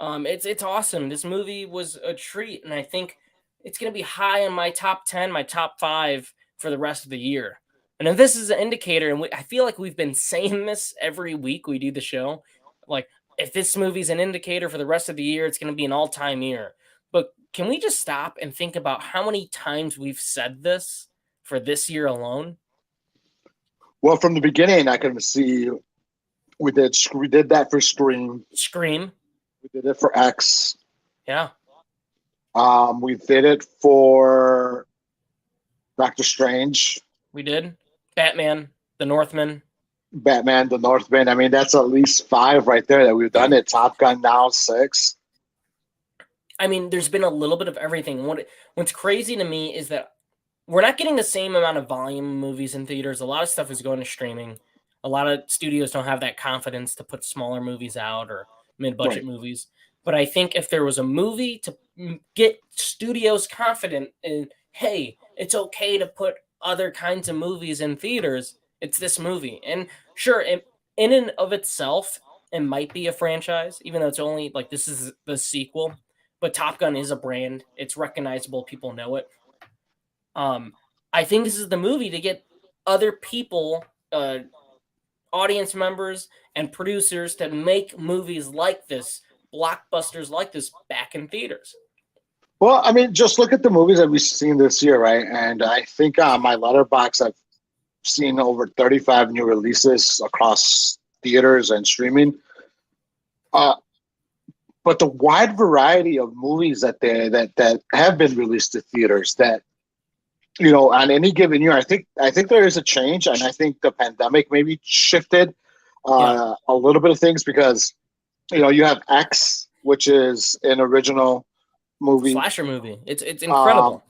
It's awesome. This movie was a treat, and I think it's going to be high on my top 10, my top 5 for the rest of the year. And if this is an indicator, and I feel like we've been saying this every week we do the show, like if this movie's an indicator for the rest of the year, it's going to be an all-time year. But can we just stop and think about how many times we've said this for this year alone? Well, from the beginning, I can see we did that for Scream. We did it for X. Yeah. We did it for Doctor Strange. We did. Batman, The Northman. I mean, that's at least 5 right there that we've done it. Top Gun now 6. I mean, there's been a little bit of everything. What's crazy to me is that we're not getting the same amount of volume movies in theaters. A lot of stuff is going to streaming. A lot of studios don't have that confidence to put smaller movies out or mid-budget movies. But I think if there was a movie to get studios confident in, hey, it's okay to put other kinds of movies in theaters, it's this movie. And sure, in and of itself, it might be a franchise, even though it's only like this is the sequel. But Top Gun is a brand. It's recognizable. People know it. I think this is the movie to get other people, audience members and producers to make movies like this, blockbusters like this, back in theaters. Well, I mean, just look at the movies that we've seen this year, right? And I think on my Letterboxd, I've seen over 35 new releases across theaters and streaming. But the wide variety of movies that have been released to theaters, that on any given year, I think there is a change, and I think the pandemic maybe shifted a little bit of things, because you have X, which is an original movie, slasher movie. It's incredible.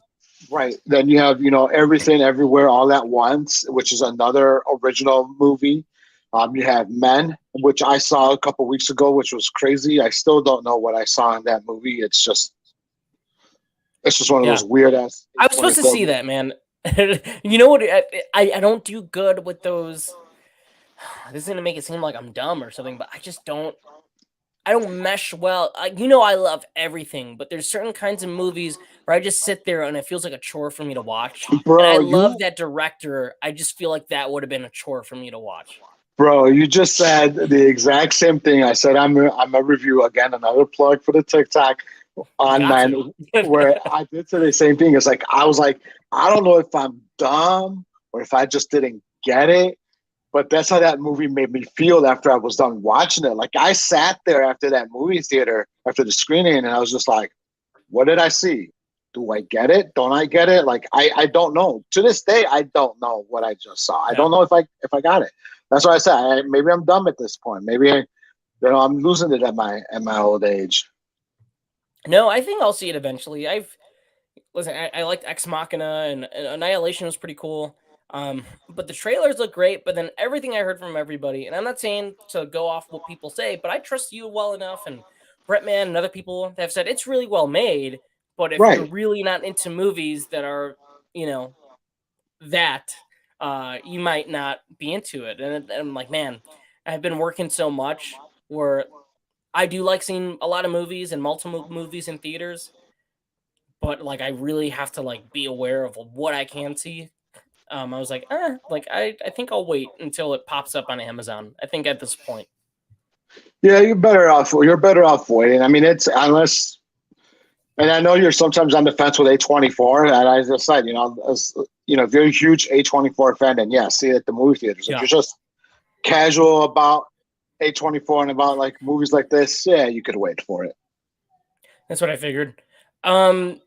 Right. Then you have Everything Everywhere All at Once, which is another original movie. You have Men, which I saw a couple weeks ago, which was crazy. I still don't know what I saw in that movie. It's just one of those weird ass. I was supposed to see that, man. You know what? I don't do good with those. This is gonna make it seem like I'm dumb or something, but I just don't. I don't mesh well. I love everything, but there's certain kinds of movies where I just sit there and it feels like a chore for me to watch. Bro, and I love that director. I just feel like that would have been a chore for me to watch. Bro, you just said the exact same thing. I said I'm a review again, another plug for the TikTok on mine, where I did say the same thing. It's like I was like, I don't know if I'm dumb or if I just didn't get it. But that's how that movie made me feel after I was done watching it. Like I sat there after that movie theater, after the screening, and I was just like, what did I see? Do I get it? Don't I get it? Like I don't know. To this day, I don't know what I just saw. I don't know if I got it. That's why I said maybe I'm dumb at this point. Maybe I'm losing it at my old age. No, I think I'll see it eventually. Listen, I liked Ex Machina and Annihilation was pretty cool. But the trailers look great. But then everything I heard from everybody, and I'm not saying to go off what people say, but I trust you well enough, and Bretman and other people that have said it's really well made. But if you're Right. really not into movies that are, you know, that, you might not be into it. And I'm like, man, I've been working so much where I do like seeing a lot of movies and multiple movies in theaters, but like I really have to like be aware of what I can see. I was like, like I think I'll wait until it pops up on Amazon. I think at this point. Yeah, you're better off. You're better off waiting. I mean, it's unless, and I know you're sometimes on the fence with A24. And I just said, if you're a huge A24 fan, then yeah, see it at the movie theaters. If Yeah, you're just casual about A24 and about like movies like this, yeah, you could wait for it. that's what I figured. Um,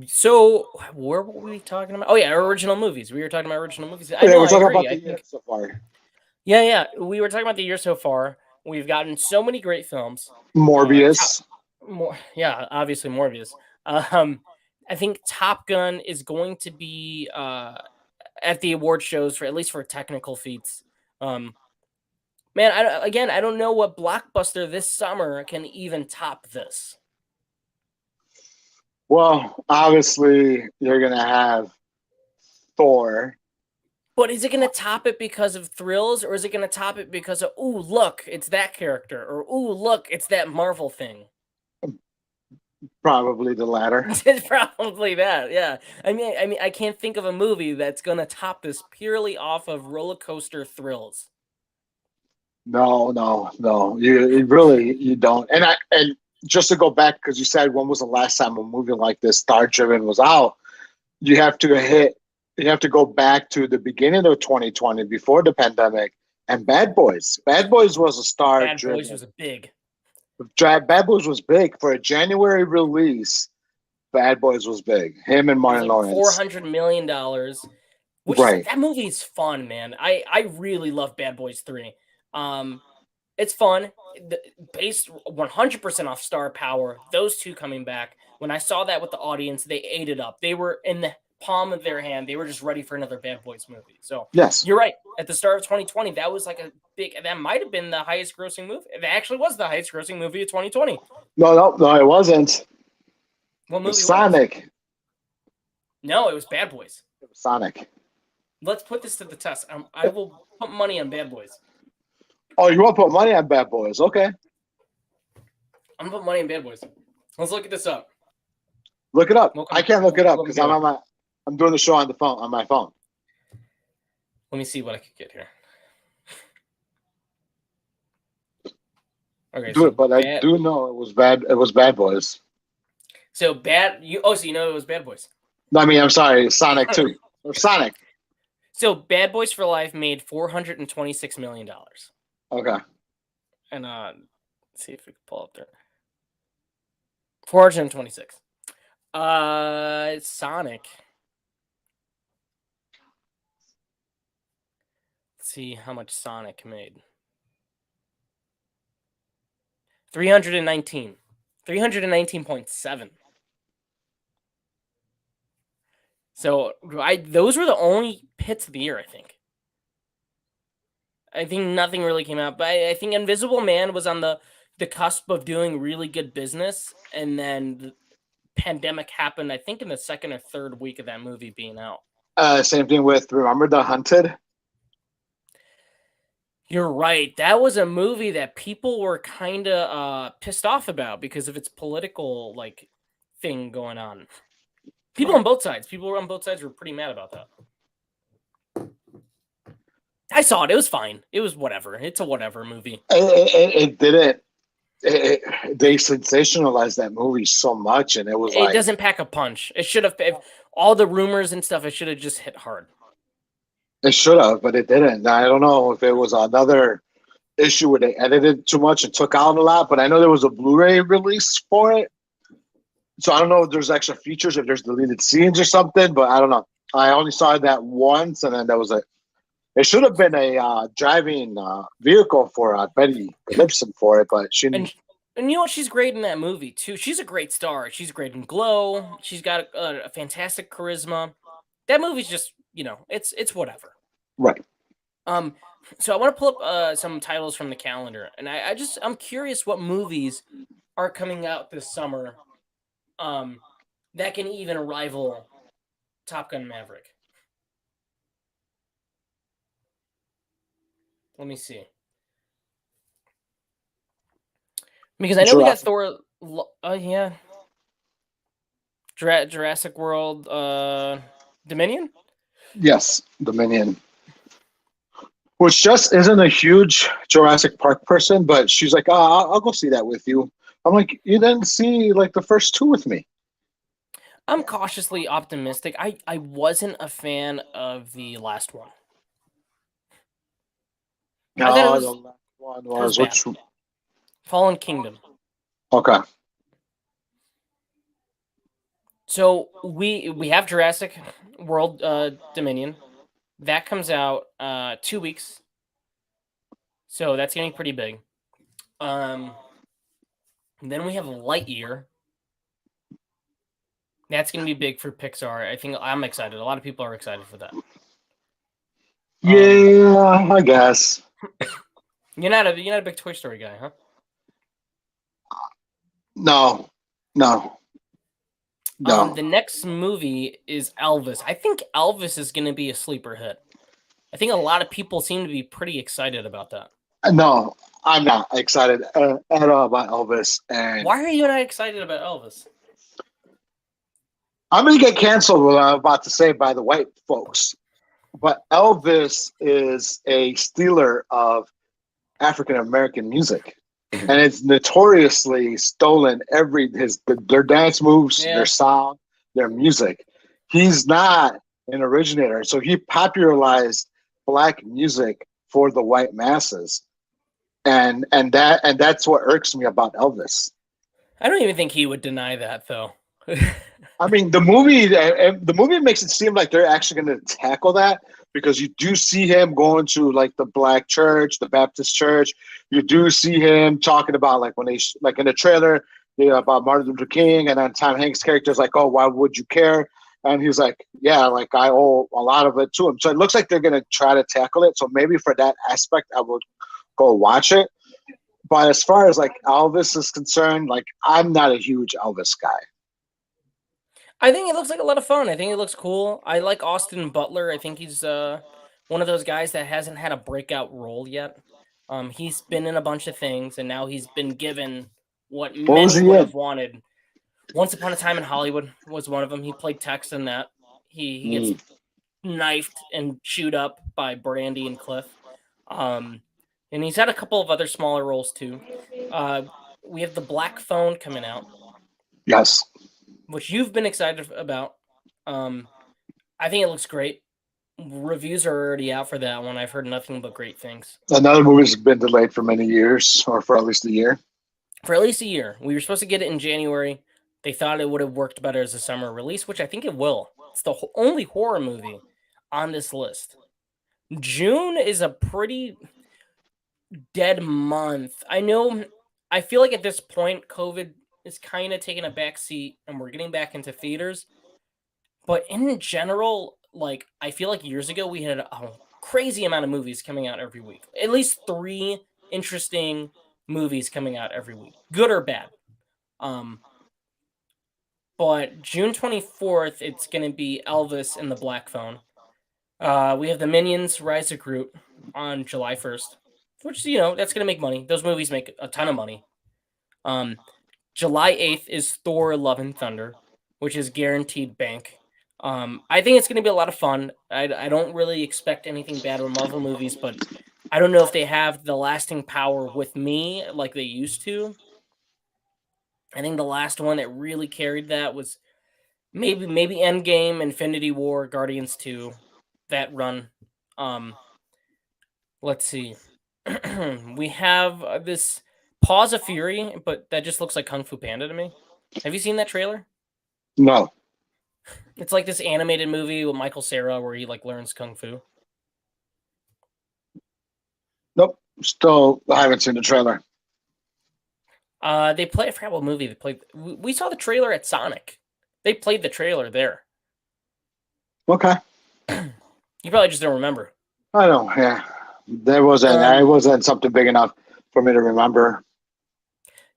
so where were we talking about? Oh yeah, original movies. We were talking about original movies. I Yeah, know, we're I talking about agree. the I year think so far. yeah, we were talking about the year so far. We've gotten so many great films. Top Morbius. more, yeah, obviously Morbius. Um, I think Top Gun is going to be at the award shows for at least for technical feats. Um, man, I don't know what blockbuster this summer can even top this. Well, obviously, you're going to have Thor. But is it going to top it because of thrills, or is it going to top it because of ooh look, it's that character, or ooh look, it's that Marvel thing? Probably the latter. It's probably that, yeah. I can't think of a movie that's going to top this purely off of roller coaster thrills. No, no, no. You really you don't. And just to go back because you said when was the last time a movie like this, Star Driven, was out? You have to hit. You have to go back to the beginning of 2020 before the pandemic. And Bad Boys. Bad Boys was a Star Bad Boys Driven. was a big. Bad Boys was big for a January release. Bad Boys was big. Him and It was Martin like Lawrence. $400 million, which is Right. that movie's fun, man. I really love Bad Boys 3. Um, it's fun. Based 100% off star power. Those two coming back. When I saw that with the audience, they ate it up. They were in the palm of their hand. They were just ready for another Bad Boys movie. So Yes. you're right. At the start of 2020, that was like a big. That might have been the highest grossing movie. It actually was the highest grossing movie of 2020. No, no, no. It wasn't. What It was movie was? Sonic. No, it was Bad Boys. It was Sonic. Let's put this to the test. I will put money on Bad Boys. Oh, you want to put money on Bad Boys? Okay. I'm gonna put money on Bad Boys. Let's look at this up. Look it up. We'll I come, can't look it up we'll because do it. I'm doing the show on the phone on my phone. Let me see what I could get here. Okay, Do so it, but I do know it was bad. It was Bad Boys. So bad. So you know it was Bad Boys. No, I mean, I'm sorry, Sonic 2 or Sonic. So Bad Boys for Life made $426 million, Okay. and let's see if we can pull up there. 426. Sonic. Let's see how much Sonic made. 319. 319.7. So those were the only hits of the year, I think. I think nothing really came out, but I think Invisible Man was on the cusp of doing really good business, and then the pandemic happened, I think in the second or third week of that movie being out. Same thing with Remember the Hunted. You're right. That was a movie that people were kind of pissed off about because of its political like thing going on. People on both sides. People on both sides were pretty mad about that. I saw it. It was fine. It was whatever. It's a whatever movie. It didn't. They sensationalized that movie so much, and it was It doesn't pack a punch. It should have. If all the rumors and stuff, it should have just hit hard. it should have, but it didn't. I don't know if it was another issue where they edited too much and took out a lot, but I know there was a Blu-ray release for it. So I don't know if there's extra features, if there's deleted scenes or something, but I don't know. I only saw that once, and then that was it. It should have been a driving vehicle for Betty Gibson for it, but she And And you know what? She's great in that movie too. She's a great star. She's great in Glow. She's got a fantastic charisma. That movie's just, it's whatever. Right. Um, so I want to pull up some titles from the calendar, and I'm curious what movies are coming out this summer, um, that can even rival Top Gun Maverick. Let me see, because I know we got Jurassic. Thor. Yeah, Jurassic World, Dominion. Yes, Dominion. Which just isn't a huge Jurassic Park person, but she's like, I'll go see that with you. I'm like, you didn't see like the first two with me. I'm cautiously optimistic. I wasn't a fan of the last one. I thought No, the last one it was was bad. which? Fallen Kingdom. Okay. So we have Jurassic World, Dominion. That comes out 2 weeks. So that's getting pretty big. Then we have Lightyear. That's gonna be big for Pixar. I think I'm excited. A lot of people are excited for that. Yeah, I guess. You're not a big Toy Story guy, huh? No, no, no, The next movie is Elvis. I think Elvis is gonna be a sleeper hit. I think a lot of people seem to be pretty excited about that. no. I'm not excited at all about Elvis, and Why are you not excited about Elvis? I'm gonna get canceled. What I'm about to say by the white folks, but Elvis is a stealer of African American music, and it's notoriously stolen their dance moves, their Yeah. sound, their music. He's not an originator, so he popularized black music for the white masses, and that's what irks me about Elvis. I don't even think he would deny that, though. I mean, the movie makes it seem like they're actually going to tackle that because you do see him going to like the black church, the Baptist church. You do see him talking about like when like in the trailer, about Martin Luther King, and then Tom Hanks' character is like, "Oh, why would you care?" And he's like, "Yeah, like I owe a lot of it to him." So it looks like they're going to try to tackle it. So maybe for that aspect, I would go watch it. But as far as like Elvis is concerned, like I'm not a huge Elvis guy. I think it looks like a lot of fun. I think it looks cool. I like Austin Butler. I think he's one of those guys that hasn't had a breakout role yet. He's been in a bunch of things, and now he's been given what What was many he would in? have wanted. Once Upon a Time in Hollywood was one of them. He played Tex in that. He gets Mm. knifed and chewed up by Brandy and Cliff. Um, and he's had a couple of other smaller roles too. Uh, we have the Black Phone coming out, Yes. which you've been excited about. Um, I think it looks great. Reviews are already out for that one. I've heard nothing but great things. Another movie's been delayed for many years, or for at least a year. For at least a year. We were supposed to get it in January. They thought it would have worked better as a summer release, which I think it will. It's the only horror movie on this list. June is a pretty dead month. I feel like at this point, COVID is kind of taking a back seat and we're getting back into theaters. But in general, like, I feel like years ago we had a crazy amount of movies coming out every week. At least 3 interesting movies coming out every week, good or bad. Um, but June 24th, it's going to be Elvis and the Black Phone. We have the Minions Rise of Groot on July 1st, which, that's going to make money. Those movies make a ton of money. July 8th is Thor Love and Thunder, which is guaranteed bank. I think it's going to be a lot of fun. I don't really expect anything bad with Marvel movies, but I don't know if they have the lasting power with me like they used to. I think the last one that really carried that was maybe Endgame, Infinity War, Guardians 2, that run. Um, let's see. We have this Paws of Fury, but that just looks like Kung Fu Panda to me. Have you seen that trailer? No. It's like this animated movie with Michael Cera where he like learns kung fu. Nope. Still, I haven't seen the trailer. They play. I forgot what movie they played. We saw the trailer at Sonic. They played the trailer there. Okay. You probably just don't remember. I know. Yeah, there wasn't. It wasn't something big enough for me to remember.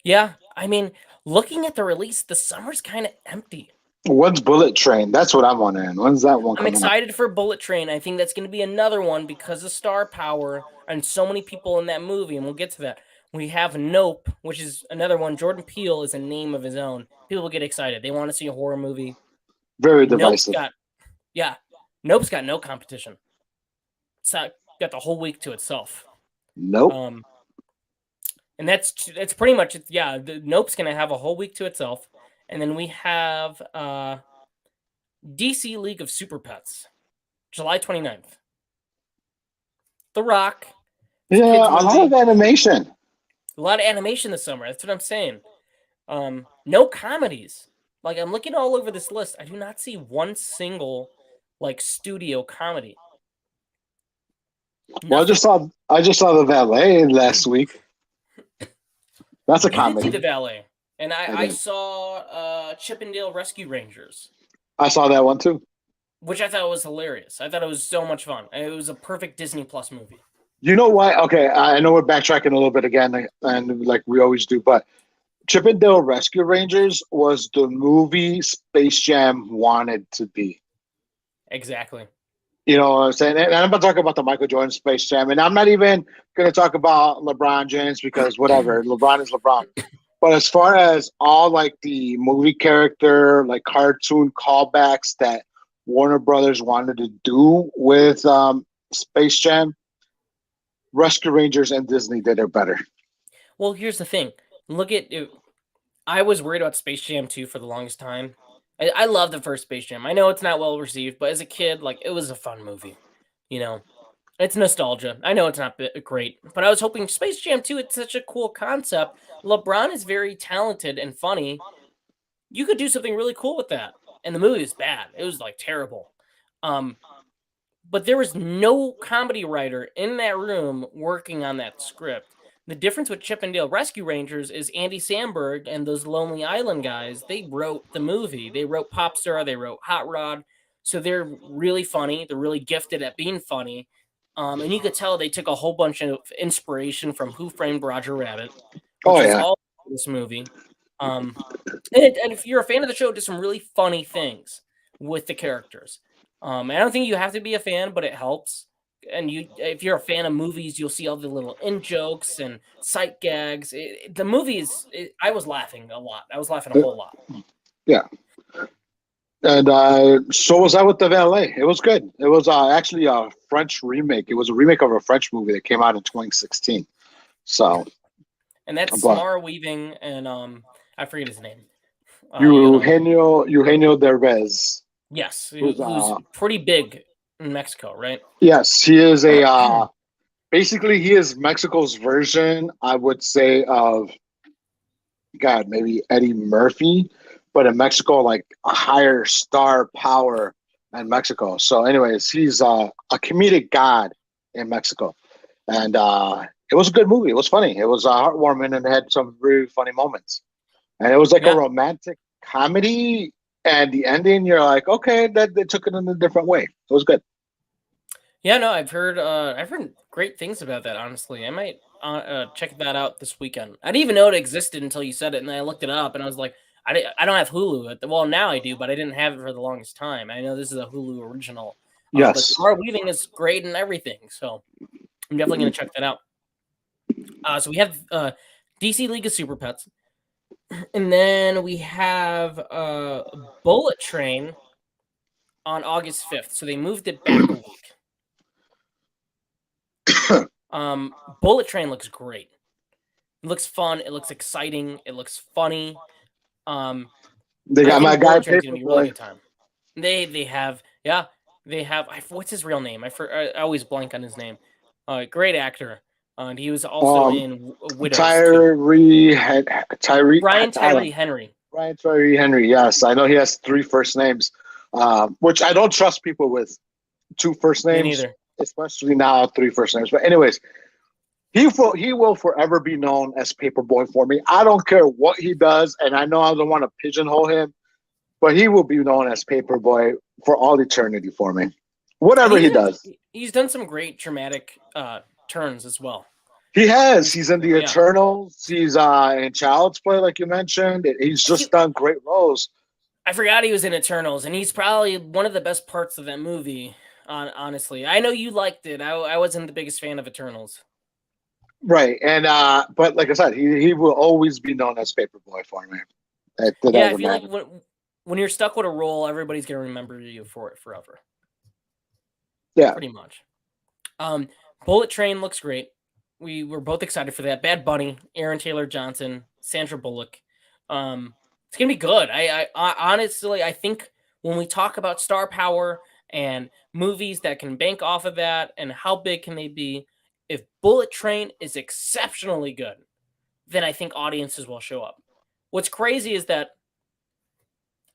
Yeah, I mean, looking at the release, the summer's kind of empty. When's Bullet Train? That's what I'm wondering. When's that one I'm coming up? excited for Bullet Train. I think that's going to be another one because of star power and so many people in that movie, and we'll get to that. We have Nope, which is another one. Jordan Peele is a name of his own. People get excited. They want to see a horror movie. Very Nope's divisive. Nope's got no competition. It's got the whole week to itself. Nope. And that's pretty much it. Yeah, the Nope's going to have a whole week to itself. And then we have DC League of Super Pets, July 29th. The Rock. Yeah, a lot of animation. A lot of animation this summer. That's what I'm saying. No comedies. Like, I'm looking all over this list. I do not see one single like studio comedy. Well, I just saw the Valet last week. That's a comedy. You did see the Valet, and I saw Chippendale Rescue Rangers. I saw that one too, which I thought was hilarious. I thought it was so much fun. It was a perfect Disney Plus movie. You know why? Okay, I know we're backtracking a little bit again, and like we always do, but Chippendale Rescue Rangers was the movie Space Jam wanted to be. Exactly. You know what I'm saying? And I'm not talking about the Michael Jordan Space Jam, and I'm not even going to talk about LeBron James because whatever, LeBron is LeBron. But as far as all like the movie character, like cartoon callbacks that Warner Brothers wanted to do with Space Jam, Rescue Rangers and Disney did it better. Well, here's the thing. Look at it. I was worried about Space Jam 2 for the longest time. I love the first Space Jam. I know it's not well received, but as a kid, like, it was a fun movie. You know, it's nostalgia. I know it's not great, but I was hoping Space Jam 2, it's such a cool concept. LeBron is very talented and funny. You could do something really cool with that. And the movie was bad. It was like terrible. But there was no comedy writer in that room working on that script. The difference with Chippendale Rescue Rangers is Andy Samberg and those Lonely Island guys, they wrote the movie. They wrote Popstar, they wrote Hot Rod. So they're really funny. They're really gifted at being funny. And you could tell they took a whole bunch of inspiration from Who Framed Roger Rabbit, which is all this movie. And if you're a fan of the show, it did some really funny things with the characters. I don't think you have to be a fan, but it helps. And if you're a fan of movies, you'll see all the little in jokes and sight gags. The movie I was laughing a lot. I was laughing a whole lot. Yeah. And so was I with the Valet. It was good. It was actually a French remake. It was a remake of a French movie that came out in 2016. So. And that's Samara Weaving and I forget his name. Eugenio Derbez. Yes, who's pretty big in Mexico, right? Yes, he is basically he is Mexico's version, I would say, of maybe Eddie Murphy, but in Mexico, like a higher star power in Mexico. So anyways, he's a comedic god in Mexico. And it was a good movie. It was funny. It was heartwarming and it had some really funny moments. And it was like a romantic comedy. And the ending, you're like, okay, that they took it in a different way. It was good. Yeah, no, I've heard great things about that. Honestly, I might check that out this weekend. I didn't even know it existed until you said it, and then I looked it up, and I was like, I don't have Hulu. Well, now I do, but I didn't have it for the longest time. I know this is a Hulu original. Yes, but Samara Weaving is great and everything, so I'm definitely going to check that out. So we have DC League of Super Pets. And then we have Bullet Train on August 5th. So they moved it back a week. Bullet Train looks great. It looks fun. It looks exciting. It looks funny. They got my guy. Train's gonna be a really good time. They have what's his real name? I always blank on his name. Great actor. And he was also in Widows. Ryan Tyree Henry. Ryan Tyree Henry. Yes, I know he has 3 first names, which I don't trust people with 2 first names. Me neither. Especially now 3 first names. But anyways, he will forever be known as Paperboy for me. I don't care what he does, and I know I don't want to pigeonhole him, but he will be known as Paperboy for all eternity for me. And Whatever he does. he's done some great dramatic turns as well. He has. He's in the Yeah. Eternals. He's in Child's Play, like you mentioned. He's just done great roles. I forgot he was in Eternals, and he's probably one of the best parts of that movie. Honestly, I know you liked it. I wasn't the biggest fan of Eternals. Right, and but like I said, he will always be known as Paperboy for me. I feel like when you're stuck with a role, everybody's gonna remember you for it forever. Yeah, pretty much. Bullet Train looks great. We were both excited for that. Bad Bunny, Aaron Taylor Johnson, Sandra Bullock. It's gonna be good. I honestly, I think when we talk about star power and movies that can bank off of that and how big can they be, if Bullet Train is exceptionally good, then I think audiences will show up. What's crazy is that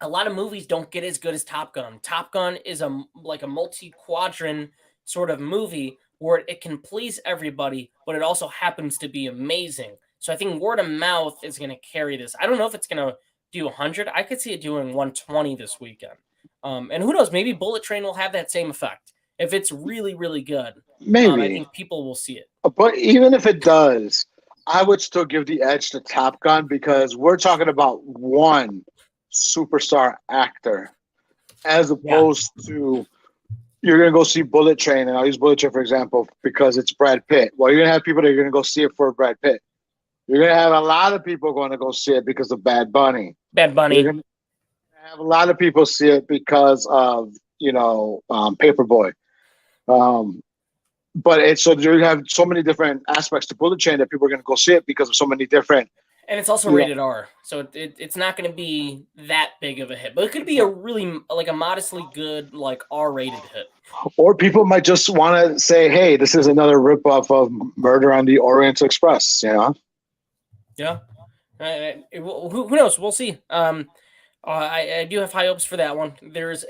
a lot of movies don't get as good as Top Gun. Top Gun is a multi-quadrant sort of movie where it can please everybody, but it also happens to be amazing. So I think word of mouth is going to carry this. I don't know if it's going to do 100. I could see it doing 120 this weekend. And who knows, maybe Bullet Train will have that same effect. If it's really, really good, maybe I think people will see it. But even if it does, I would still give the edge to Top Gun because we're talking about one superstar actor as opposed to you're going to go see Bullet Train, and I'll use Bullet Train for example because it's Brad Pitt. Well, you're going to have people that are going to go see it for Brad Pitt. You're going to have a lot of people going to go see it because of Bad Bunny. Bad Bunny. You're going to have a lot of people see it because of Paperboy. But it's so you have so many different aspects to Bullet Train that people are going to go see it because of so many different. And it's also rated R, so it's not going to be that big of a hit, but it could be a really a modestly good R-rated hit. Or people might just want to say, "Hey, this is another ripoff of Murder on the Orient Express," Yeah. Who knows? We'll see. I do have high hopes for that one. There's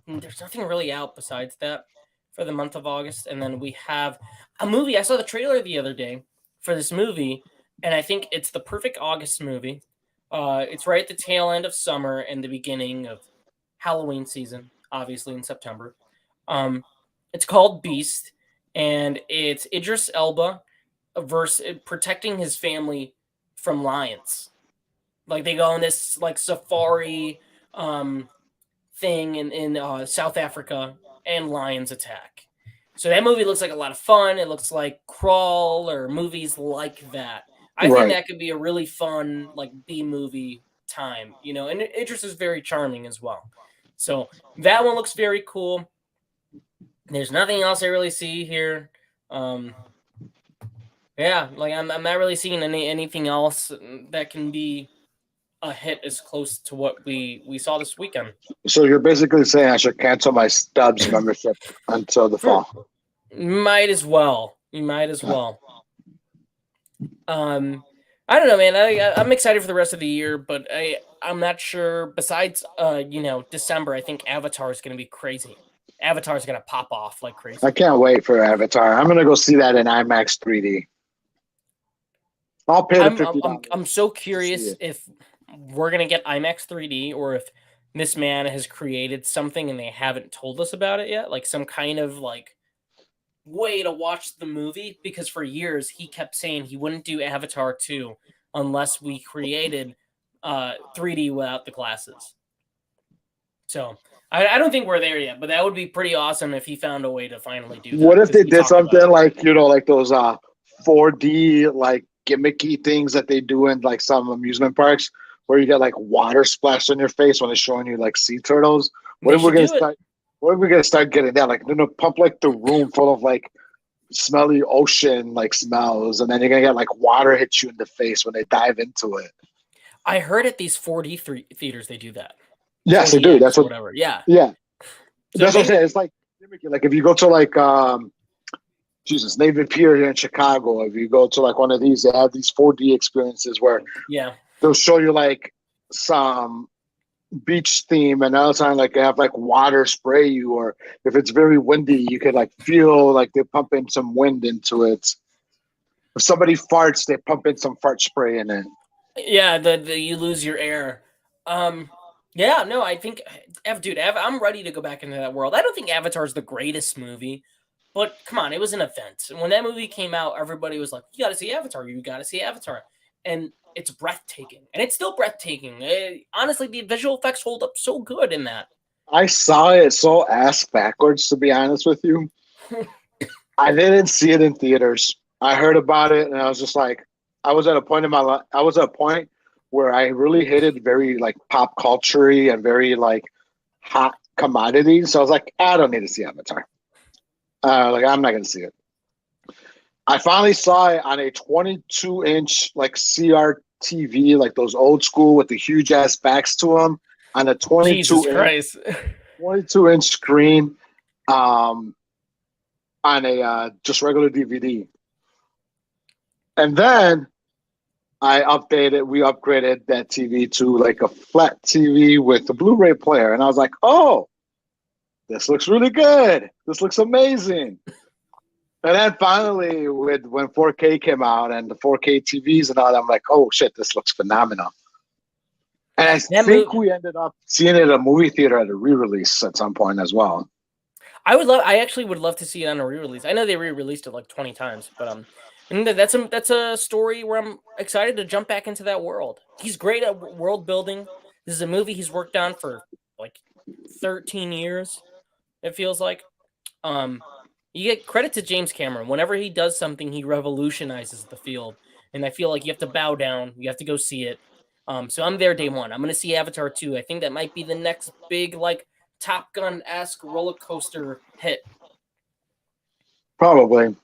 nothing really out besides that for the month of August, and then we have a movie. I saw the trailer the other day for this movie. And I think it's the perfect August movie. It's right at the tail end of summer and the beginning of Halloween season, obviously in September. It's called Beast, and it's Idris Elba versus protecting his family from lions. They go on this safari thing in South Africa, and lions attack. So that movie looks like a lot of fun. It looks like Crawl or movies like that. I think that could be a really fun, B-movie time, and Idris is very charming as well. So that one looks very cool. There's nothing else I really see here. I'm not really seeing anything else that can be a hit as close to what we saw this weekend. So you're basically saying I should cancel my Stubbs membership until the fall. Might as well. You might as well. I don't know, man. I'm excited for the rest of the year, but I'm not sure. Besides, December, I think Avatar is going to be crazy. Avatar is going to pop off like crazy. I can't wait for Avatar. I'm going to go see that in IMAX 3D. I'll pay the $50. I'm so curious if we're going to get IMAX 3D or if this man has created something and they haven't told us about it yet, some kind of way to watch the movie, because for years he kept saying he wouldn't do Avatar 2 unless we created 3D without the glasses. So I don't think we're there yet, but that would be pretty awesome if he found a way to finally do that. What if they did something like those 4D gimmicky things that they do in some amusement parks where you get water splashed on your face when they're showing you sea turtles? What if we're gonna start? What are we gonna start getting that? They're gonna pump the room full of smelly ocean smells, and then you're gonna get water hit you in the face when they dive into it. I heard at these 4D theaters they do that. Yes, they do. That's whatever. Yeah. Yeah. So that's what I'm saying. It's if you go to Navy Pier here in Chicago, if you go to one of these, they have these 4D experiences where they'll show you some beach theme, and all the time they have water spray you, or if it's very windy you could feel they're pumping some wind into it. If somebody farts, they pump in some fart spray in it. Yeah, the you lose your air. Yeah, no, I think, dude, I'm ready to go back into that world. I don't think Avatar is the greatest movie, but come on, it was an event. When that movie came out, everybody was like, "You got to see Avatar. You got to see Avatar," and it's breathtaking, and it's still breathtaking. Honestly, the visual effects hold up so good in that. I saw it so ass backwards, to be honest with you. I didn't see it in theaters. I heard about it, and I was just like, I was at a point in my life. I was at a point where I really hated very like pop culture and very like hot commodities. So I was like, I don't need to see Avatar. Like I'm not gonna see it. I finally saw it on a 22-inch like CRTV, like those old school with the huge ass backs to them, on a Jesus 22 inch Christ. 22-inch screen, on a just regular DVD. And then we upgraded that TV to like a flat TV with a Blu-ray player. And I was like, oh, this looks really good. This looks amazing. And then finally, when 4K came out and the 4K TVs and all that, I'm like, oh shit, this looks phenomenal. And I think we ended up seeing it at a movie theater at a re-release at some point as well. I actually would love to see it on a re-release. I know they re-released it like 20 times, but and that's a story where I'm excited to jump back into that world. He's great at world building. This is a movie he's worked on for like 13 years. It feels like. You get credit to James Cameron. Whenever he does something, he revolutionizes the field, and I feel like you have to bow down. You have to go see it. So I'm there day one. I'm gonna see Avatar 2. I think that might be the next big like Top Gun-esque roller coaster hit. Probably.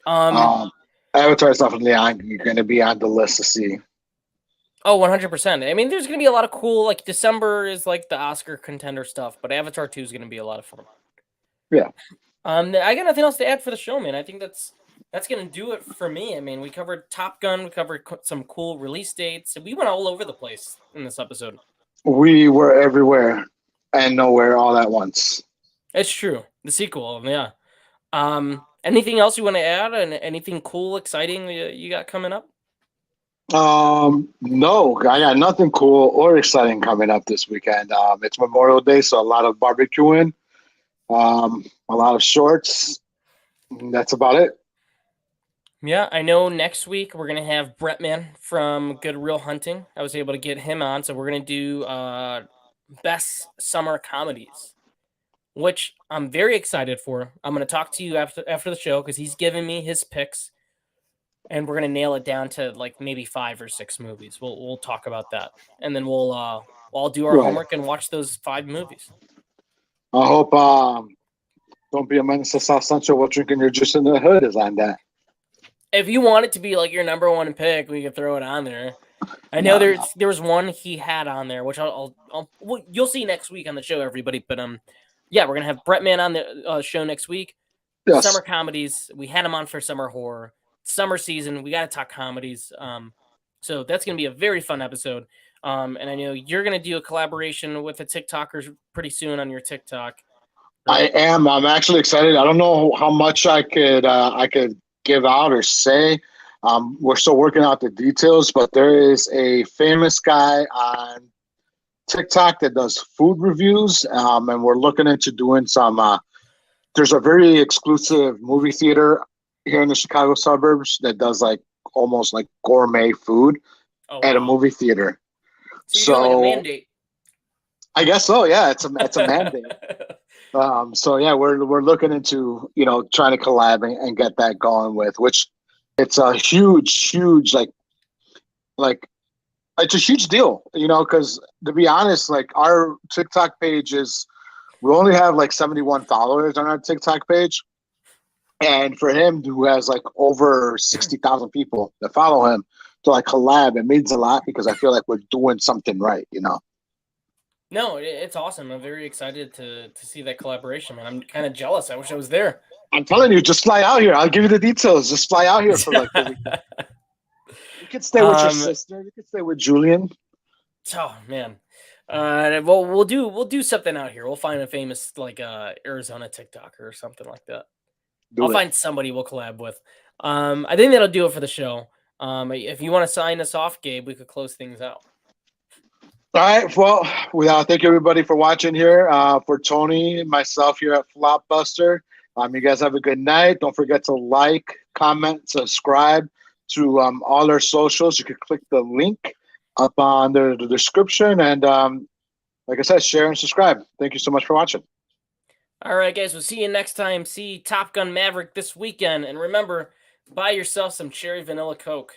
Avatar is definitely going to be on the list to see. Oh, 100%. I mean, there's going to be a lot of cool, like December is like the Oscar contender stuff, but Avatar 2 is going to be a lot of fun. Yeah. I got nothing else to add for the show, man. I think that's going to do it for me. I mean, we covered Top Gun, we covered some cool release dates, and we went all over the place in this episode. We were everywhere and nowhere all at once. It's true. The sequel, yeah. Anything else you want to add? And anything cool, exciting you got coming up? No, I got nothing cool or exciting coming up this weekend. It's Memorial Day, so a lot of barbecuing, a lot of shorts. That's about it. Yeah, I know next week we're gonna have Brettman from Good Real Hunting. I was able to get him on, so we're gonna do best summer comedies, which I'm very excited for. I'm gonna talk to you after the show because he's giving me his picks, and we're gonna nail it down to like maybe 5 or 6 movies. We'll talk about that, and then we'll all do our homework and watch those 5 movies. I hope Don't Be a Menace to South Central while drinking your juice in the hood is on that. If you want it to be like your number one pick, we can throw it on there. I know there was one he had on there, which you'll see next week on the show, everybody. But yeah, we're gonna have Brettman on the show next week. Yes. Summer comedies. We had him on for summer horror. Summer season. We got to talk comedies. So that's gonna be a very fun episode. And I know you're gonna do a collaboration with the TikTokers pretty soon on your TikTok. Right? I am. I'm actually excited. I don't know how much I could give out or say. We're still working out the details, but there is a famous guy on TikTok that does food reviews, and we're looking into doing some. There's a very exclusive movie theater here in the Chicago suburbs that does like almost like gourmet food at a movie theater. So you're like a mandate. I guess so. Yeah, it's a mandate. So yeah, we're looking into trying to collab and get that going with, which it's a huge like it's a huge deal, because to be honest, like our TikTok page we only have like 71 followers on our TikTok page, and for him who has like over 60,000 people that follow him to like collab, it means a lot because I feel like we're doing something right, No, it's awesome. I'm very excited to see that collaboration, man. I'm kind of jealous. I wish I was there. I'm telling you, just fly out here. I'll give you the details. Just fly out here for like the weekend. You could stay with your sister. You could stay with Julian. Oh man. Well, we'll do something out here. We'll find a famous like Arizona TikToker or something like that. I'll Do it. find somebody we'll collab with. I think that'll do it for the show. If you want to sign us off, Gabe, we could close things out. All right. Well, thank everybody for watching here. For Tony and myself here at Flopbuster. You guys have a good night. Don't forget to like, comment, subscribe to all our socials. You can click the link up under the description. And like I said, share and subscribe. Thank you so much for watching. All right, guys. We'll see you next time. See Top Gun Maverick this weekend. And remember, buy yourself some cherry vanilla Coke.